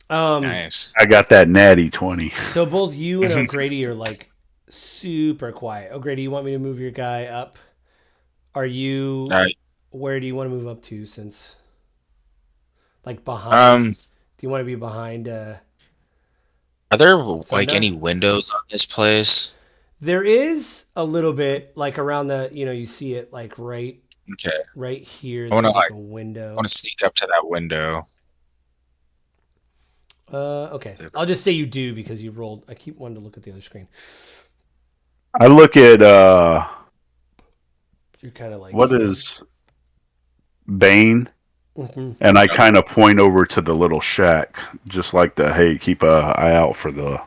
Nice. I got that natty 20. So both you and O'Grady are like super quiet. O'Grady, you want me to move your guy up? Are you? Where do you want to move up to? Since like behind. Do you want to be behind? Are there Thunder? any windows on this place? There is a little bit like around the. You see it like right here. I want There's to like a window. I want to sneak up to that window. Okay. I'll just say you do because you rolled. I keep wanting to look at the other screen. I look at You're kind of like what is Bane, and I kind of point over to the little shack, just like hey, keep an eye out for the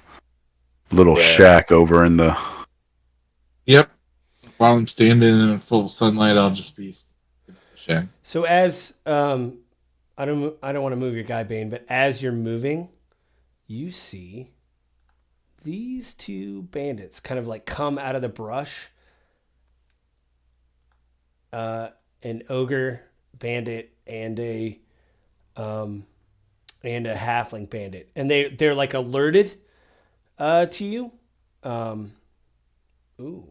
little shack over in the. Yep. While I'm standing in full sunlight, I'll just be in the shack. So as I don't want to move your guy Bane, but as you're moving, you see these two bandits kind of like come out of the brush. An ogre bandit and a halfling bandit, and they're like alerted to you. Ooh.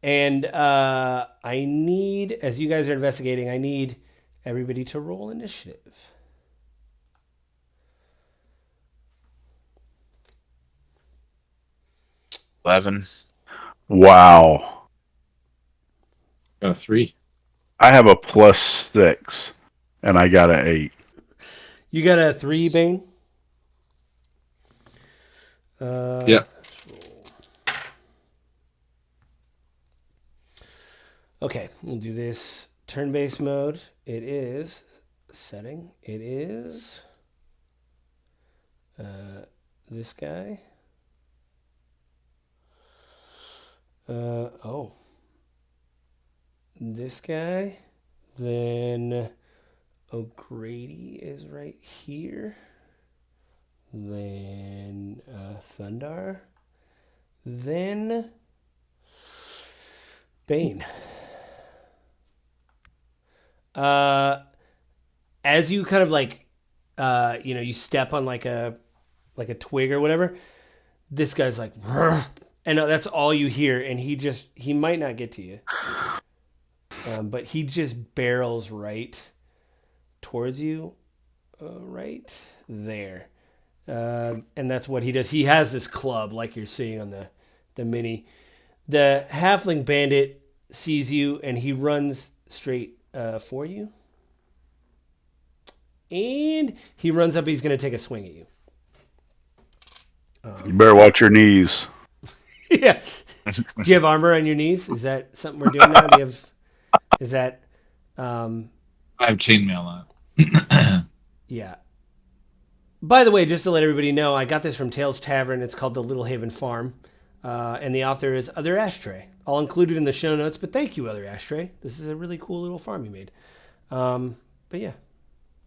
And I need, as you guys are investigating, I need everybody to roll initiative. Wow. Got a 3. I have a +6, and I got an 8. You got a 3, Bane? Yeah. Okay, we'll do this turn-based mode. It is setting. It is this guy. This guy. Then O'Grady is right here. Then Thundar. Then Bane. As you kind of like, you step on like a twig or whatever, this guy's like, and that's all you hear. And he might not get to you. But he just barrels right towards you, right there. And that's what he does. He has this club like you're seeing on the mini. The halfling bandit sees you and he runs straight for you. And he runs up. He's going to take a swing at you. You better watch your knees. Yeah. Do you have armor on your knees? Is that something we're doing now? Is that... I have chainmail on. Yeah. By the way, just to let everybody know, I got this from Tales Tavern. It's called The Little Haven Farm. And the author is Other Ashtray. I'll include it in the show notes, but thank you, Other Ashtray. This is a really cool little farm you made. But yeah,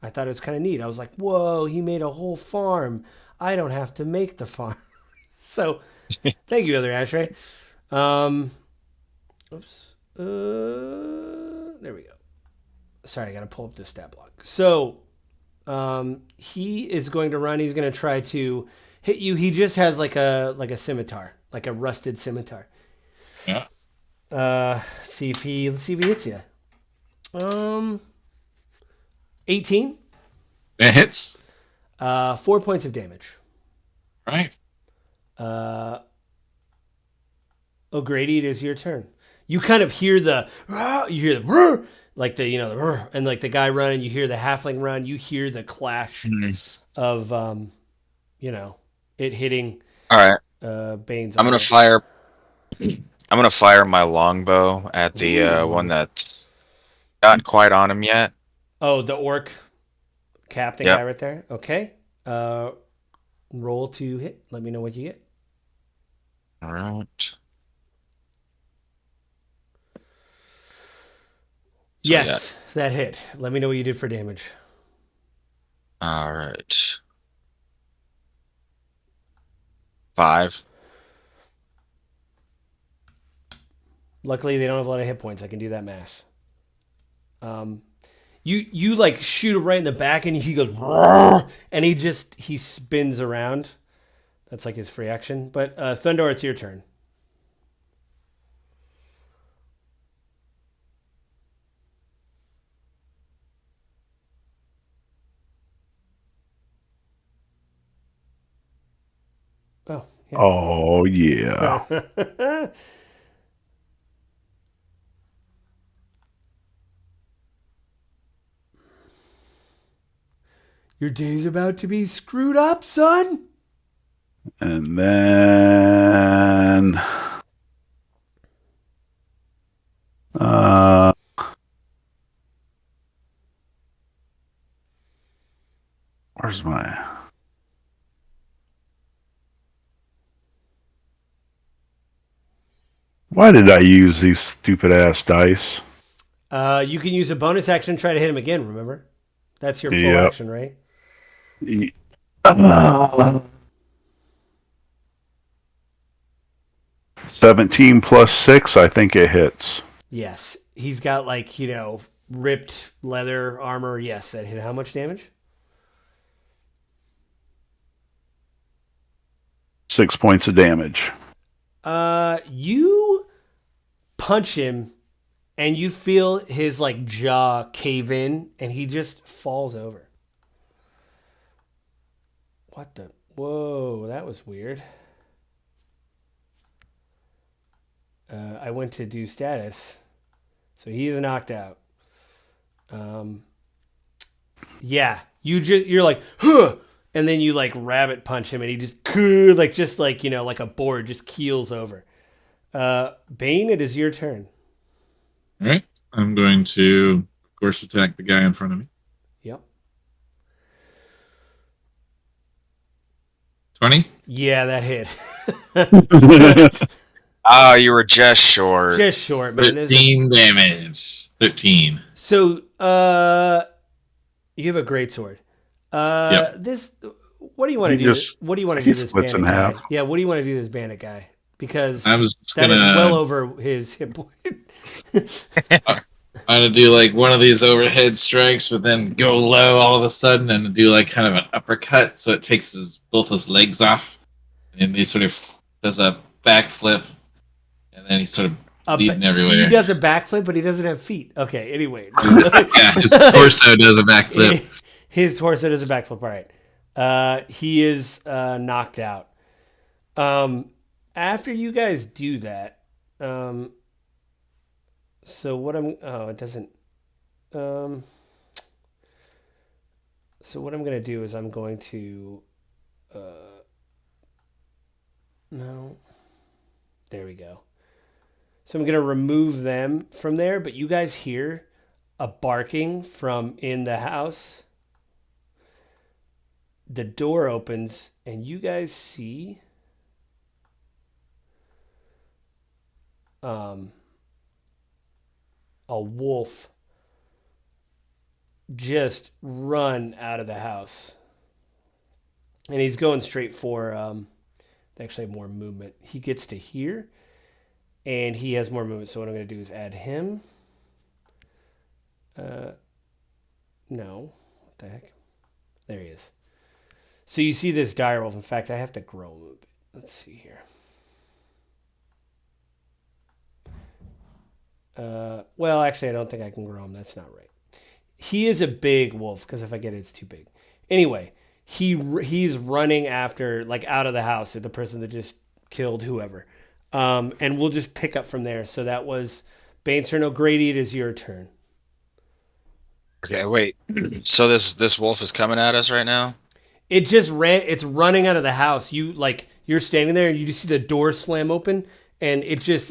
I thought it was kind of neat. I was like, whoa, he made a whole farm. I don't have to make the farm. So, thank you, Other Ashtray. Oops. There we go. Sorry, I got to pull up this stat block. So, he is going to run. He's going to try to hit you. He just has like a scimitar, like a rusted scimitar. Yeah. Let's see if he hits you. 18. That hits. 4 points of damage. Right. O'Grady, it is your turn. You kind of hear the like the and like the guy running. You hear the halfling run. You hear the clash of it hitting. All right. Bane's. I'm gonna fire my longbow at the one that's not quite on him yet. Oh, the orc captain guy right there. Okay. Roll to hit. Let me know what you get. All right. Yes, that hit. Let me know what you did for damage. All right. 5. Luckily, they don't have a lot of hit points. I can do that math. You like shoot him right in the back, and he goes, and he spins around. That's like his free action. But Thundor, it's your turn. Oh, yeah. Oh, yeah. Your day's about to be screwed up, son. And then... where's my... Why did I use these stupid ass dice? You can use a bonus action to try to hit him again, remember? That's your full action, right? 17 plus 6, I think it hits. Yes. He's got like, ripped leather armor. Yes, that hit how much damage? 6 points of damage. You punch him and you feel his like jaw cave in and he just falls over. What the? Whoa, that was weird. I went to do status. So he's knocked out. Yeah, you're like, huh! And then you like rabbit punch him and he just like a board just keels over. Bane, it is your turn. All right. I'm going to, of course, attack the guy in front of me. Yep. 20? Yeah, that hit. Oh, you were just short. Just short, man. 13 damage. 13. So, you have a great sword. Yep. This. What do you want to do? What do you want to do this splits bandit in guy? half. Yeah, what do you want to do this bandit guy? Because I was that is well over his hit point. I'm going to do like one of these overhead strikes, but then go low all of a sudden and do like kind of an uppercut. So it takes both his legs off. And he sort of does a backflip. And then he's sort of bleeding everywhere. He does a backflip, but he doesn't have feet. Okay, anyway. Yeah, his torso does a backflip. His torso does a backflip. All right. He is knocked out. After you guys do that, so what I'm... Oh, it doesn't... So what I'm going to do is I'm going to... No. There we go. So I'm going to remove them from there, but you guys hear a barking from in the house. The door opens, and you guys see a wolf just run out of the house. And he's going straight for, they actually have more movement. He gets to here, and he has more movement. So what I'm going to do is add him. No. What the heck? There he is. So you see this direwolf. In fact, I have to grow him a bit. Let's see here. Well, actually, I don't think I can grow him. That's not right. He is a big wolf, because if I get it, it's too big. Anyway, he's running after, like, out of the house at the person that just killed whoever. And we'll just pick up from there. So that was Bane's turn. O'Grady, it is your turn. Okay, wait. So this wolf is coming at us right now? It just ran. It's running out of the house. You're standing there and you just see the door slam open, and it just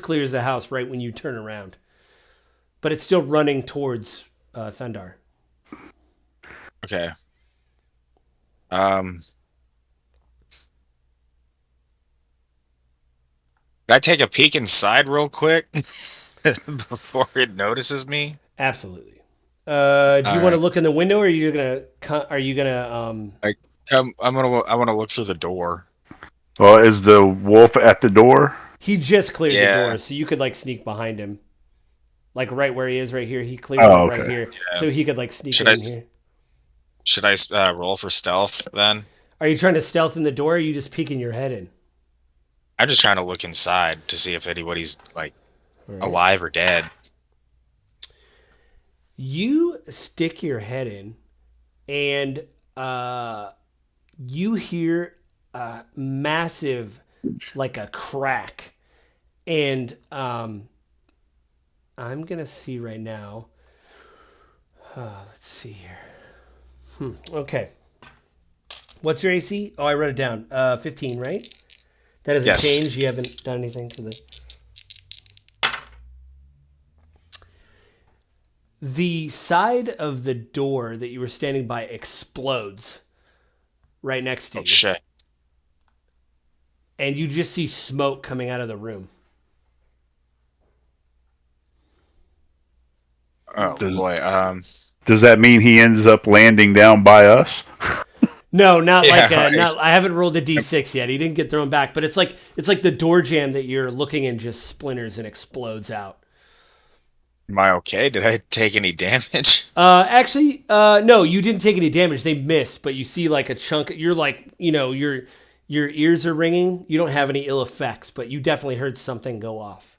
clears the house right when you turn around. But it's still running towards Thundar. Okay. Can I take a peek inside real quick before it notices me? Absolutely. Do you want to look in the window, or are you gonna? I want to I want to look through the door. Well, is the wolf at the door? He just cleared the Yeah. door, so you could like sneak behind him, like right where he is, right here. He cleared Oh, like right okay. here, Yeah. so he could like sneak Should in here. Should I roll for stealth then? Are you trying to stealth in the door? Or are you just peeking your head in? I'm just trying to look inside to see if anybody's like Right. alive or dead. You stick your head in, and you hear a massive, like a crack, and I'm gonna see right now. Let's see here. Okay. What's your AC? Oh, I wrote it down. 15, right? That hasn't Yes. changed. You haven't done anything to the side of the door that you were standing by explodes right next to Oh you. shit. And you just see smoke coming out of the room. Oh Does- boy. Does that mean he ends up landing down by us? No, not Yeah, like right. not. I haven't rolled a d6 yet. He didn't get thrown back, but it's like the door jamb that you're looking in just splinters and explodes out. Am I okay? Did I take any damage? Actually, no, you didn't take any damage. They missed, but you see like a chunk. You're like, your ears are ringing. You don't have any ill effects, but you definitely heard something go off.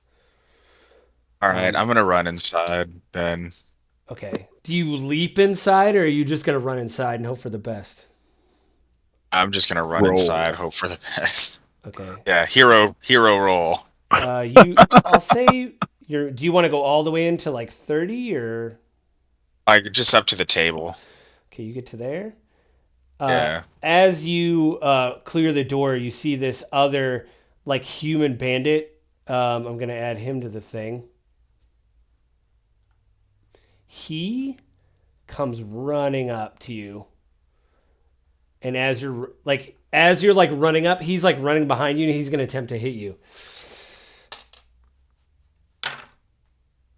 All right, I'm gonna run inside then. Okay. Do you leap inside, or are you just gonna run inside and hope for the best? I'm just gonna run Roll. inside, hope for the best. Okay. Yeah, hero roll. I'll say do you want to go all the way into like 30 or? Like just up to the table. Okay, you get to there. Yeah. As you clear the door, you see this other like human bandit. I'm gonna add him to the thing. He comes running up to you, and as you're running up, he's like running behind you, and he's gonna attempt to hit you.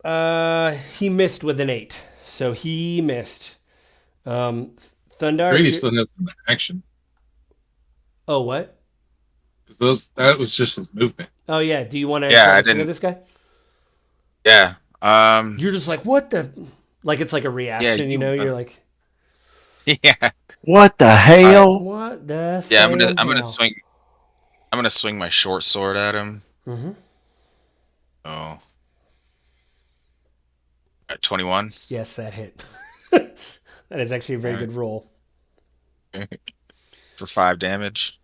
He missed with an 8, so he missed. Thundar. Grady still has some action. Oh, what? Because that was just his movement. Oh yeah. Do you want to Yeah, I swing at didn't- this guy? Yeah. You're just like, what the? Like it's like a reaction, you- You're like, Yeah. What the hell? what the? Yeah, I'm gonna swing. I'm gonna swing my short sword at him. Mm-hmm. Oh. At 21. Yes, that hit. That is actually a very Alright. good roll. For 5 damage.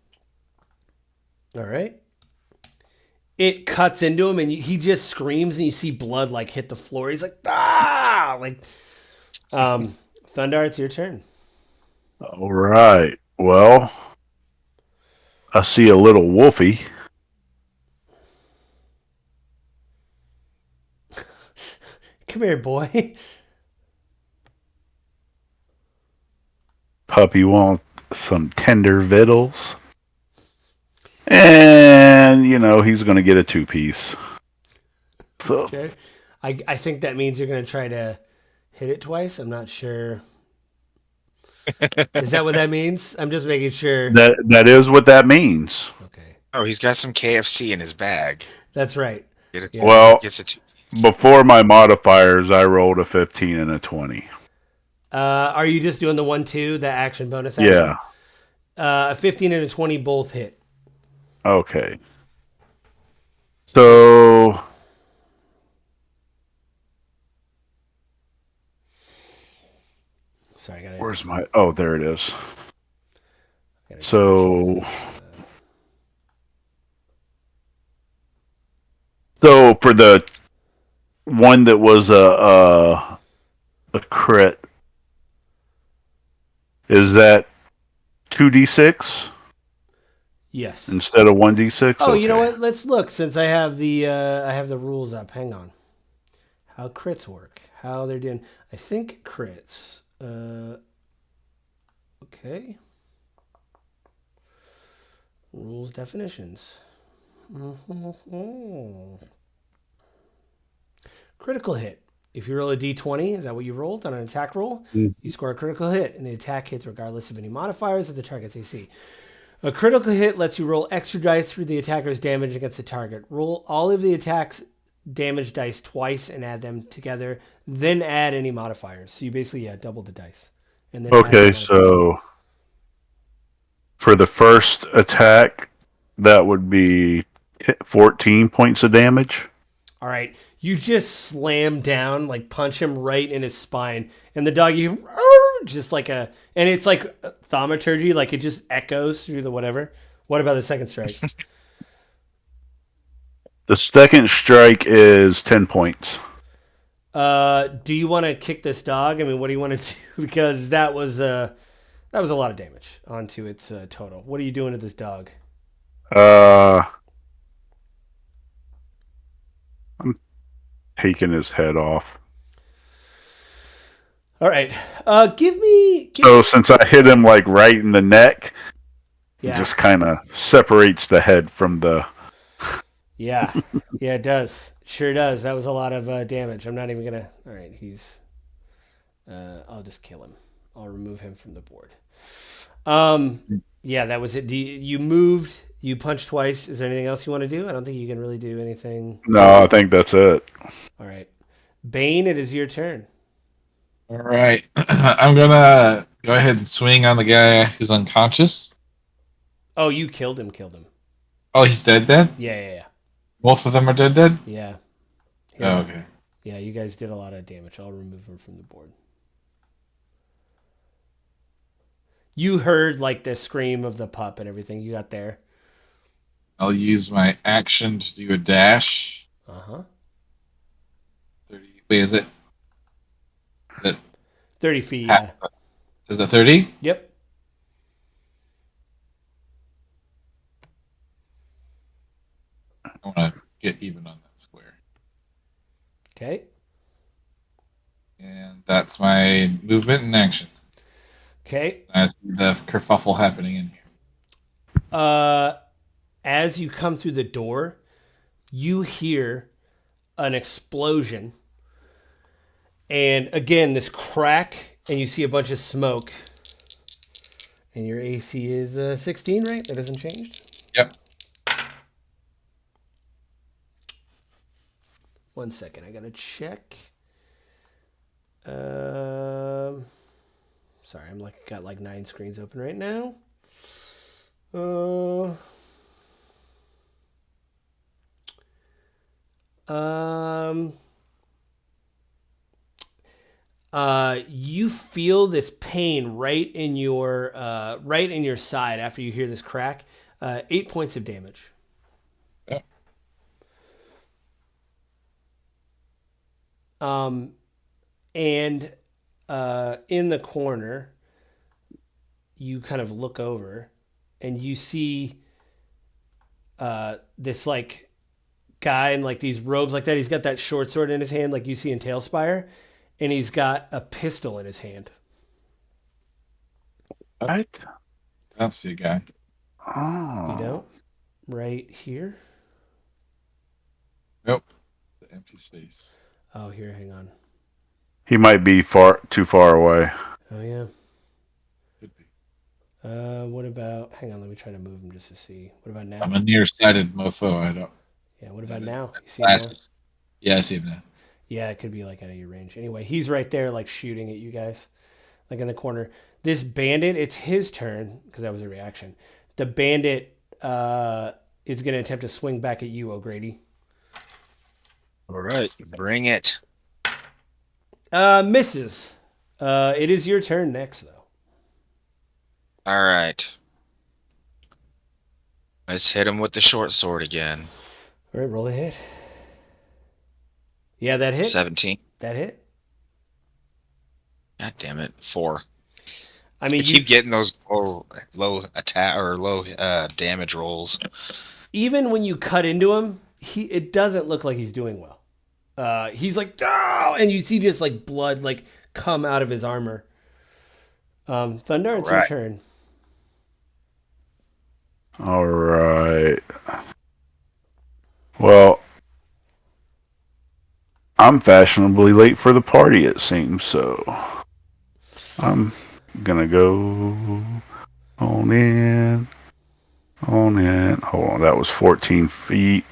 All right. It cuts into him, and he just screams, and you see blood like hit the floor. He's like, ah! Like, Thundar, it's your turn. All right. Well, I see a little wolfie. Come here, boy. Puppy want some tender victuals. And, he's going to get a 2-piece. So, Okay. I think that means you're going to try to hit it twice. I'm not sure. Is that what that means? I'm just making sure. that is what that means. Okay. Oh, he's got some KFC in his bag. That's right. Get it? Yeah. Well, Gets it. before my modifiers, I rolled a 15 and a 20. Are you just doing the 1-2, the action bonus action? Yeah. A 15 and a 20 both hit. Okay. So, Sorry, I got where's my... Oh, there it is. it. So for the one that was a crit, is that 2d6 Yes. instead of 1d6? Oh, you know Okay. what? Let's look since I have the rules up. Hang on. How crits work? How they're doing? I think crits. Okay. Rules definitions. Critical hit. If you roll a d20, is that what you rolled on an attack roll? Mm. You score a critical hit, and the attack hits regardless of any modifiers of the target's AC. A critical hit lets you roll extra dice through the attacker's damage against the target. Roll all of the attack's damage dice twice and add them together. Then add any modifiers. So you basically double the dice. And then Okay, so for the first attack, that would be 14 points of damage. All right. You just slam down, like punch him right in his spine. And the dog, you just like and it's like thaumaturgy, like it just echoes through the whatever. What about the second strike? The second strike is 10 points. Do you want to kick this dog? I mean, what do you want to do? Because that was a lot of damage onto its total. What are you doing to this dog? I'm taking his head off. All right. Give me. Since I hit him like right in the neck, it just kind of separates the head from the. Yeah, it does. Sure does. That was a lot of damage. I'm not even gonna. All right, he's. I'll just kill him. I'll remove him from the board. Yeah, that was it. You moved. You punched twice. Is there anything else you want to do? I don't think you can really do anything. No, I think that's it. All right, Bane. It is your turn. All right, I'm gonna go ahead and swing on the guy who's unconscious. Oh, you killed him. Killed him. Oh, he's dead. Dead. Yeah. Both of them are dead. Dead. Yeah. Oh, okay. Yeah, you guys did a lot of damage. I'll remove him from the board. You heard like the scream of the pup and everything. You got there. I'll use my action to do a dash. 30. Wait, is it? 30 feet, yeah. Is it 30? Yep. I want to get even on that square. Okay. And that's my movement and action. Okay. I see the kerfuffle happening in here. As you come through the door, you hear an explosion. And again, this crack, and you see a bunch of smoke. And your AC is 16, right? That hasn't changed? Yep. 1 second. I got to check. Sorry, I'm got 9 screens open right now. You feel this pain right in your side after you hear this crack. 8 points of damage. Yeah. And in the corner, you kind of look over, and you see this like guy in like these robes like that. He's got that short sword in his hand, like you see in Talespire, and he's got a pistol in his hand. What? I don't see a guy. Oh. You don't? Right here? Nope. The empty space. Oh, here, hang on. He might be too far away. Oh, yeah. Could be. What about... Hang on, let me try to move him just to see. What about now? I'm a nearsighted mofo. I don't... Yeah, what about now? You see him now? Yeah, I see him now. Yeah, it could be like out of your range. Anyway, he's right there like shooting at you guys. Like in the corner. This bandit, it's his turn, because that was a reaction. The bandit is going to attempt to swing back at you, O'Grady. All right, bring it. Misses. It is your turn next, though. All right. Let's hit him with the short sword again. All right, roll a hit. Yeah, that hit. 17. That hit. God damn it. 4. I mean, I keep getting those low attack or low damage rolls. Even when you cut into him, it doesn't look like he's doing well. He's like, oh! And you see just like blood like come out of his armor. Thunder, it's your turn. All right. Well, I'm fashionably late for the party, it seems, so I'm gonna go on in. On it. Hold on, that was 14 feet.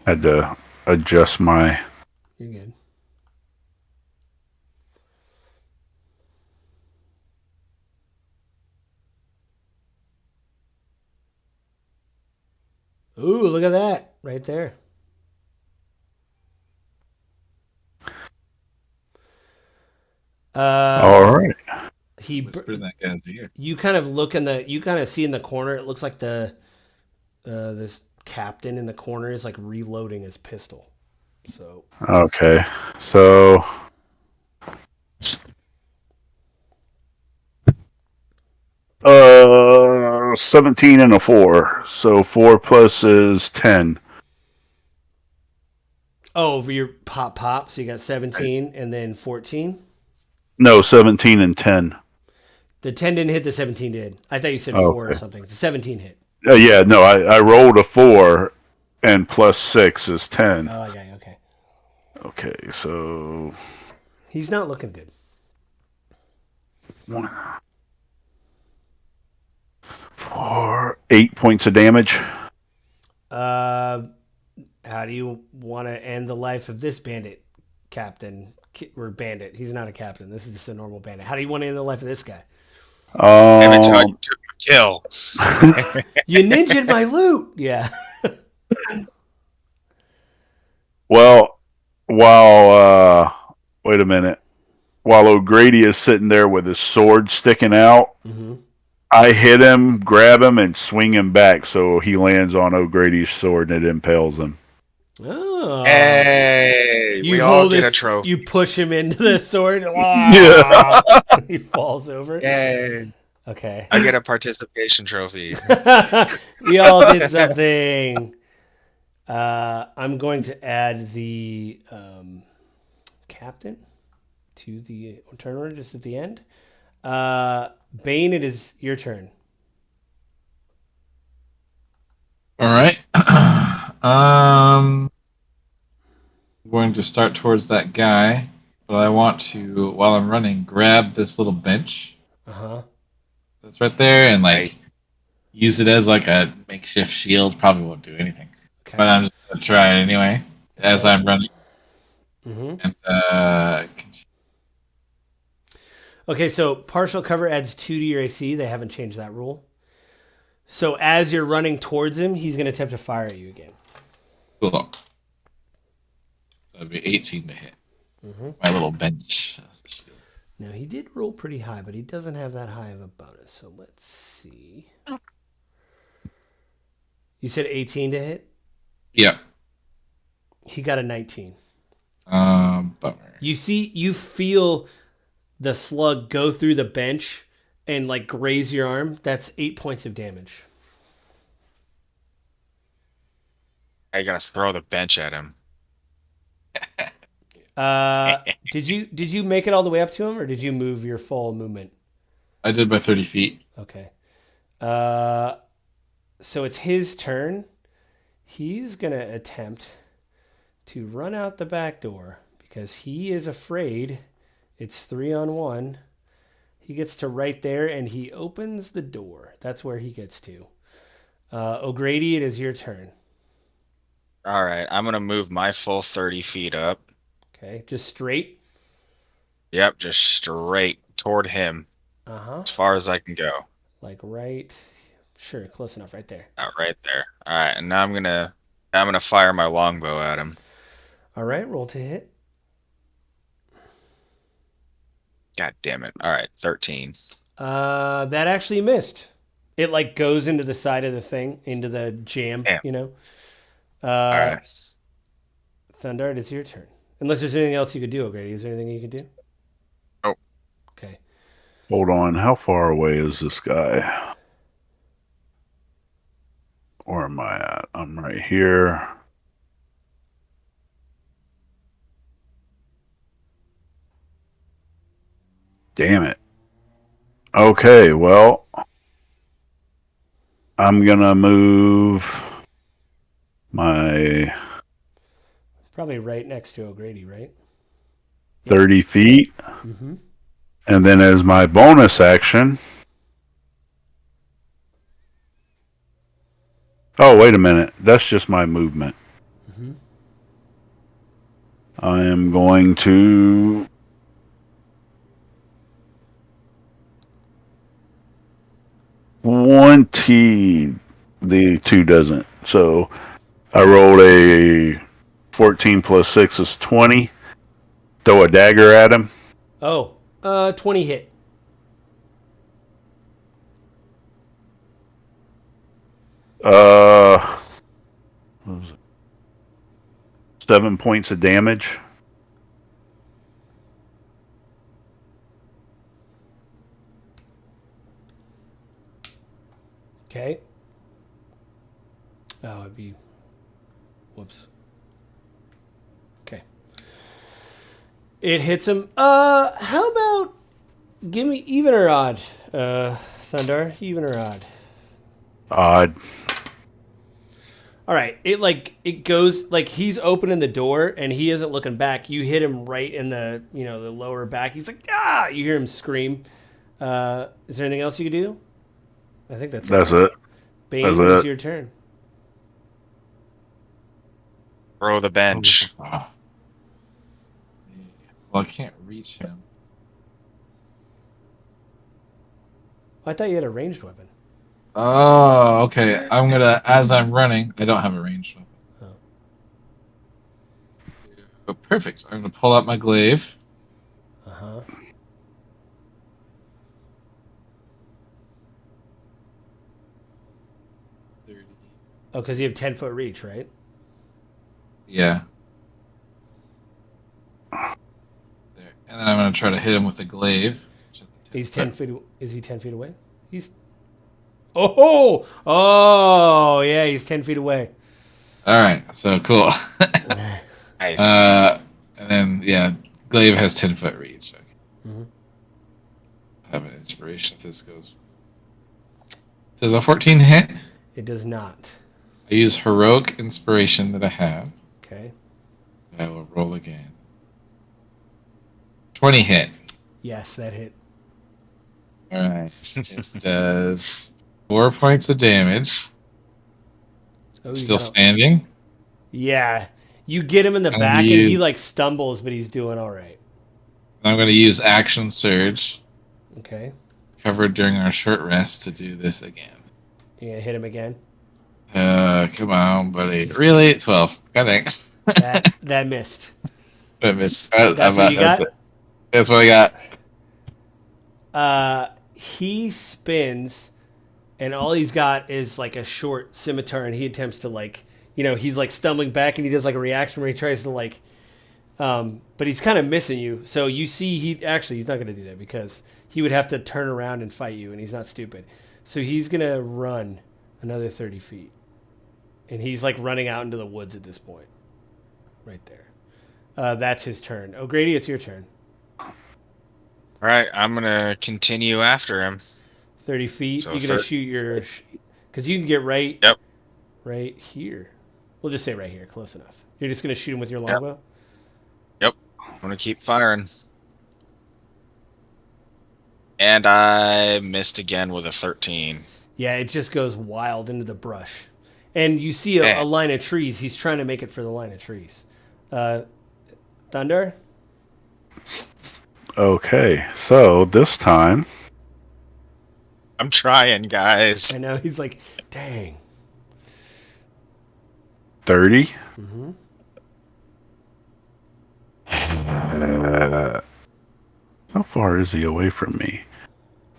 Had to adjust my. You're good. Ooh, look at that right there. All right. Whisper in that guy's ear. You kind of look in the. You kind of see in the corner. It looks like this captain in the corner is like reloading his pistol. So. Okay. So. 17 and a 4. So 4 plus is 10. Oh, over your pop. So you got 17 and then 14. No, 17 and 10. The 10 didn't hit. The 17 did. I thought you said 4 or Okay. something. The 17 hit. Yeah, no, I rolled a 4, and plus 6 is 10. Oh, okay, okay. Okay, so He's not looking good. 1, 4, 8 points of damage. How do you want to end the life of this bandit, captain? Or bandit. He's not a captain. This is just a normal bandit. How do you want to end the life of this guy? Damn it, Todd, you took a kill. You ninja'd my loot. Yeah. Well, while wait a minute, while O'Grady is sitting there with his sword sticking out, I hit him, grab him, and swing him back so he lands on O'Grady's sword and it impales him. Oh. Hey, we all get a trophy. You push him into the sword. Yeah. He falls over. Yay. Okay. I get a participation trophy. We all did something. I'm going to add the captain to the turn order just at the end. Bane, it is your turn. All right. I'm going to start towards that guy, but I want to, while I'm running, grab this little bench. That's right there, and use it as like a makeshift shield. Probably won't do anything, but I'm just gonna try it anyway as I'm running. And okay, so partial cover adds 2 to your AC. They haven't changed that rule. So as you're running towards him, he's going to attempt to fire at you again. Cool. That'd be 18 to hit. My little bench. Now, he did roll pretty high, but he doesn't have that high of a bonus. So let's see. You said 18 to hit? Yep. He got a 19. Bummer. You feel the slug go through the bench and like graze your arm. That's 8 points of damage. I gotta throw the bench at him. Did you make it all the way up to him, or did you move your full movement? I did by 30 feet. Okay. So it's his turn. He's gonna attempt to run out the back door because he is afraid. It's 3-on-1. He gets to right there and he opens the door. That's where he gets to. O'Grady, it is your turn. All right, I'm gonna move my full 30 feet up. Okay, just straight. Yep, just straight toward him. As far as I can go. Like right. Sure, close enough. Right there. Right there. All right, and now I'm gonna fire my longbow at him. All right, roll to hit. God damn it! All right, 13. That actually missed. It like goes into the side of the thing, into the jam. Damn. You know. All right. Thundard, it's your turn. Unless there's anything else you could do, O'Grady. Is there anything you could do? Oh. Okay. Hold on. How far away is this guy? Where am I at? I'm right here. Damn it. Okay, well, I'm gonna move my Probably right next to O'Grady, right? 30 feet. And then as my bonus action, Oh, wait a minute. That's just my movement. Mm-hmm. I am going to... The 2 doesn't. So I rolled a 14 plus 6 is 20. Throw a dagger at him. Oh, 20 hit. What was it? 7 points of damage. Okay. Oh, it'd be. Whoops. Okay. It hits him. How about give me even or odd, Sundar? Even or odd? Odd. All right. It goes like he's opening the door and he isn't looking back. You hit him right in the the lower back. He's like ah. You hear him scream. Is there anything else you could do? I think that's it. Bane, That's it's it. your turn. Throw the bench. Well, I can't reach him. I thought you had a ranged weapon. Oh, okay. As I'm running, I don't have a ranged weapon. Oh. Oh, perfect. I'm gonna pull out my glaive. Uh-huh. Oh, because you have 10-foot reach, right? Yeah. There. And then I'm gonna try to hit him with the glaive. He's 10 feet. Is he 10 feet away? He's. Oh, yeah, he's 10 feet away. All right. So cool. Nice. And then glaive has 10-foot reach. Okay. Mm-hmm. I have an inspiration if this goes. Does a 14 hit? It does not. I use heroic inspiration that I have. Okay. I will roll again. 20 hit. Yes, that hit. All right. It does 4 points of damage. Oh, Still standing. Yeah. You get him in the back and he like stumbles, but he's doing all right. I'm going to use action surge. Okay. Covered during our short rest to do this again. You gonna hit him again? Come on, buddy. Really? 12. God dang. That missed. I missed. That's what you got? That's what I got. He spins, and all he's got is like a short scimitar, and he attempts to he's like stumbling back, and he does like a reaction where he tries to but he's kind of missing you. So you see, he's not going to do that because he would have to turn around and fight you, and he's not stupid. So he's going to run another 30 feet, and he's like running out into the woods at this point, right there. That's his turn. O'Grady, it's your turn. All right, I'm gonna continue after him. 30 feet. So You're gonna shoot your, because you can get right here. We'll just say right here, close enough. You're just gonna shoot him with your longbow. Yep. I'm gonna keep firing. And I missed again with a 13. Yeah, it just goes wild into the brush, and you see a line of trees. He's trying to make it for the line of trees. Thunder. Okay, so this time... I'm trying, guys. I know, he's like, dang. 30. Mm-hmm. How far is he away from me?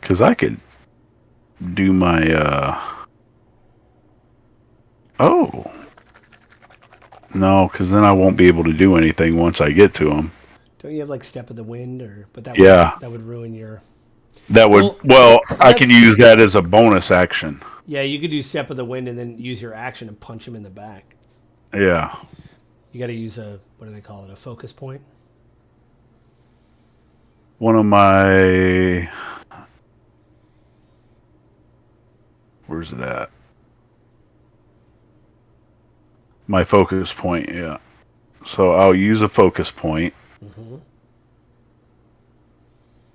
Because I could do my... Oh. No, because then I won't be able to do anything once I get to him. Don't you have like Step of the Wind, but that would ruin your. That would I can use that as a bonus action. Yeah, you could do Step of the Wind and then use your action and punch him in the back. Yeah. You got to use what do they call it? A focus point. One of my... Where's it at? My focus point, yeah. So I'll use a focus point. Mm-hmm.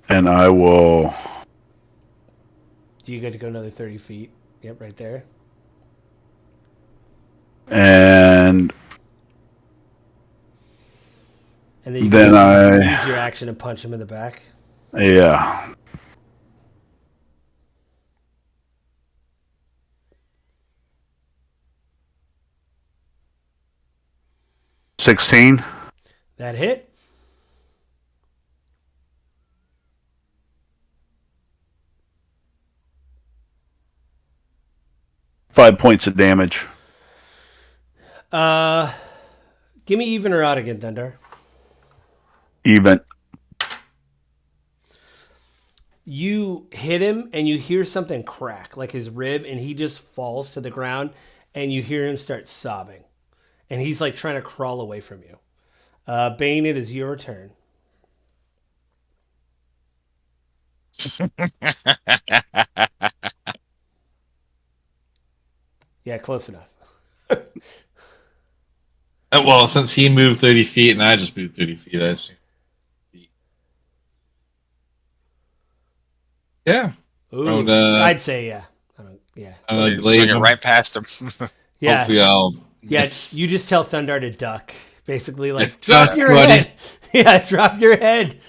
And I will... Do you get to go another 30 feet? Yep, right there. And then you then can use your action to punch him in the back. Yeah. $16. That hit. Five points of damage. Give me even or odd again, Thunder. Even. You hit him and you hear something crack, like his rib, and he just falls to the ground, and you hear him start sobbing. And he's like trying to crawl away from you. Bane, it is your turn. Yeah, close enough. Well, since he moved 30 feet and I just moved 30 feet, I assume. Yeah. Ooh, I'd say yeah. Yeah. Swing it right past him. Yeah. Hopefully I'll miss. You just tell Thundar to duck. Basically, like, drop your head. Yeah, drop your head.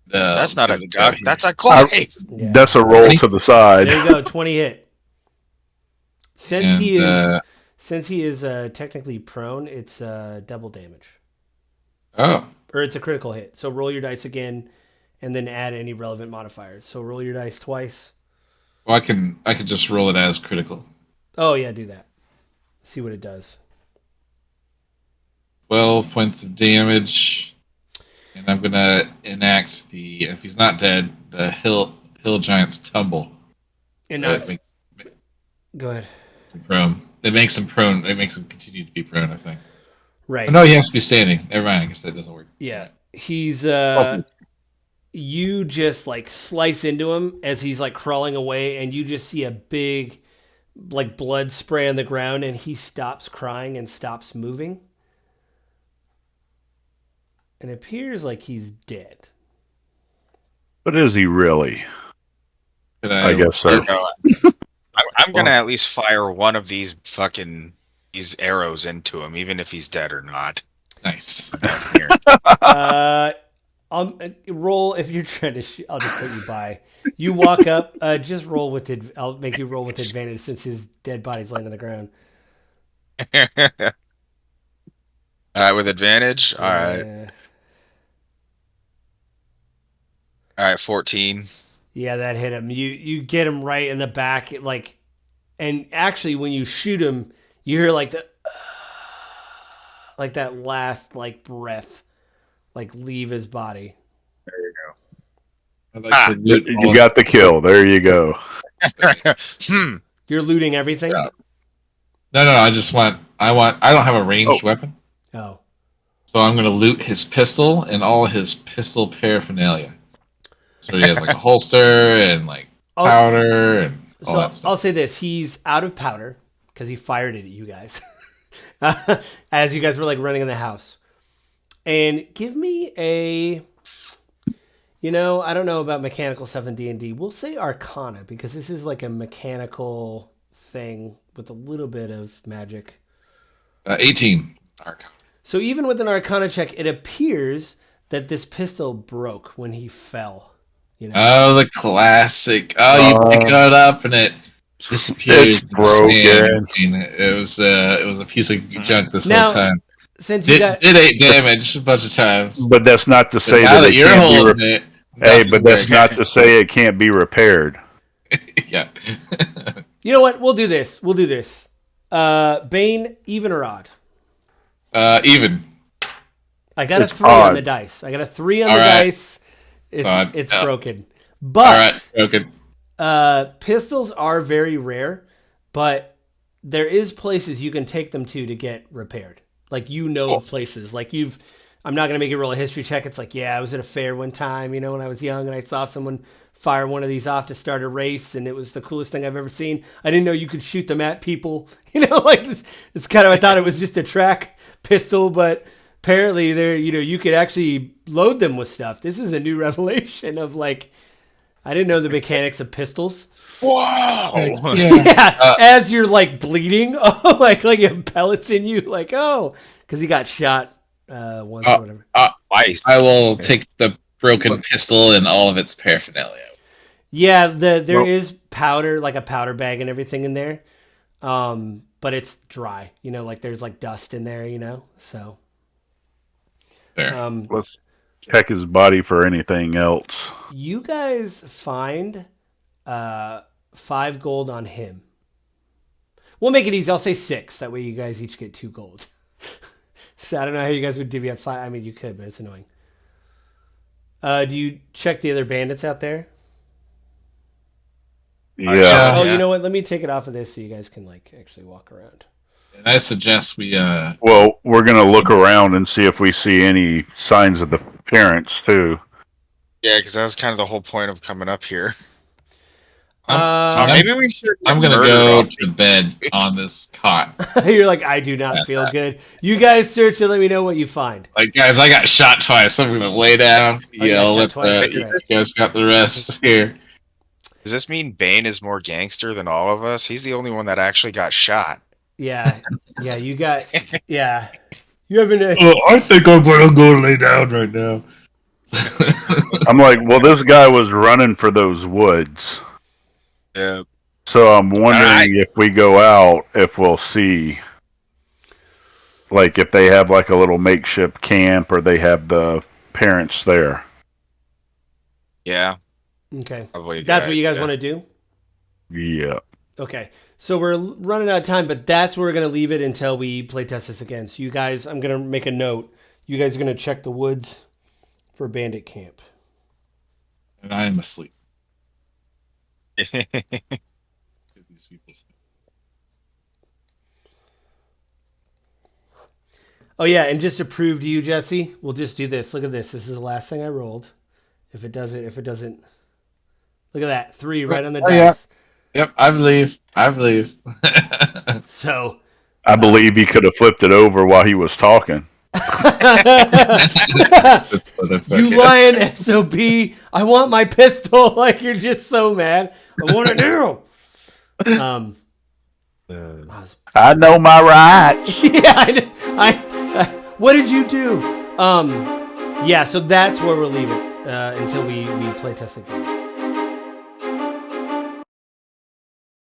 That's not a duck. That's a claw. Yeah. That's a roll to the side. There you go. 20 hit. Since he is technically prone, it's double damage. Oh. Or it's a critical hit. So roll your dice again, and then add any relevant modifiers. So roll your dice twice. Well, I can just roll it as critical. Oh yeah, do that. See what it does. 12 points of damage, and I'm gonna enact if he's not dead, the hill giant's tumble. And go ahead. Prone. It makes him prone. It makes him continue to be prone, I think. Right. Oh, no, he has to be standing. Never mind. I guess that doesn't work. Yeah, he's you just like slice into him as he's like crawling away, and you just see a big like blood spray on the ground, and he stops crying and stops moving. And it appears like he's dead. But is he really? I guess so. I'm going to at least fire one of these arrows into him, even if he's dead or not. Nice. Roll if you're trying to shoot. I'll just put you by. You walk up. Just roll with it. I'll make you roll with advantage since his dead body's laying on the ground. All right, with advantage. All right. All right, 14. Yeah, that hit him. You get him right in the back, and actually when you shoot him, you hear like that last breath leave his body. There you go. You got the kill. There you go. You're looting everything? Yeah. No. I don't have a ranged weapon. Oh. So I'm going to loot his pistol and all his pistol paraphernalia. So he has a holster and powder and all that stuff. I'll say this: he's out of powder because he fired it at you guys as you guys were running in the house. And give me I don't know about mechanical stuff in D&D. We'll say Arcana because this is a mechanical thing with a little bit of magic. 18 Arcana. So even with an Arcana check, it appears that this pistol broke when he fell. Oh, the classic. Oh, you pick it up and it disappears. It's broken. It was a piece of junk this whole time. Since you it 8 damage a bunch of times. But that's not to say that you're holding it. Hey, but that's not to say it can't be repaired. Yeah. You know what? We'll do this. Bane, even or odd? Even. I got a 3 on the dice. Dice. It's broken. But all right, broken. Pistols are very rare, but there is places you can take them to get repaired. Places. I'm not going to make you roll a history check. It's I was at a fair one time, when I was young, and I saw someone fire one of these off to start a race, and it was the coolest thing I've ever seen. I didn't know you could shoot them at people. This. It's kind of, I thought it was just a track pistol, but apparently there, you could actually load them with stuff. This is a new revelation of I didn't know the mechanics of pistols. Whoa! Yeah, as you're like bleeding, like you have pellets in you, like because he got shot once or whatever. Ice. I will take the broken pistol and all of its paraphernalia. Yeah, there is powder, like a powder bag and everything in there, but it's dry. Like there's like dust in there. So. There. Let's check his body for anything else. You guys find 5 gold on him. We'll make it easy. I'll say 6. That way you guys each get 2 gold. So I don't know how you guys would divvy up 5. I mean, you could, but it's annoying. Do you check the other bandits out there? Yeah. Oh, you know what? Let me take it off of this so you guys can like actually walk around. And I suggest we. Well, we're gonna look around and see if we see any signs of the parents too. Yeah, because that was kind of the whole point of coming up here. Maybe we should. I'm gonna go to bed on this cot. You're like, I do not feel good. You guys search and let me know what you find. Like, guys, I got shot twice. I'm gonna lay down. I'll let twice. you guys got the rest here. Does this mean Bane is more gangster than all of us? He's the only one that actually got shot. Yeah, you got. Yeah, you haven't. I think I'm gonna go lay down right now. I'm like, well, this guy was running for those woods. Yeah. So I'm wondering if we go out, if we'll see, like, if they have like a little makeshift camp or they have the parents there. Yeah. Okay. Probably That's what you guys want to do? Yeah. Okay. So we're running out of time, but that's where we're going to leave it until we play test this again. So you guys, I'm going to make a note. You guys are going to check the woods for bandit camp. And I am asleep. These people. Oh yeah, and just to prove to you, Jesse, we'll just do this. Look at this. This is the last thing I rolled. If it doesn't, look at that. 3 right on the dice. Yeah. Yep, I believe. So I believe he could have flipped it over while he was talking. You lying SOB. I want my pistol. Like, you're just so mad. I want it now. I know my rights. Yeah, I what did you do? Yeah, so that's where we'll leave it until we play test again.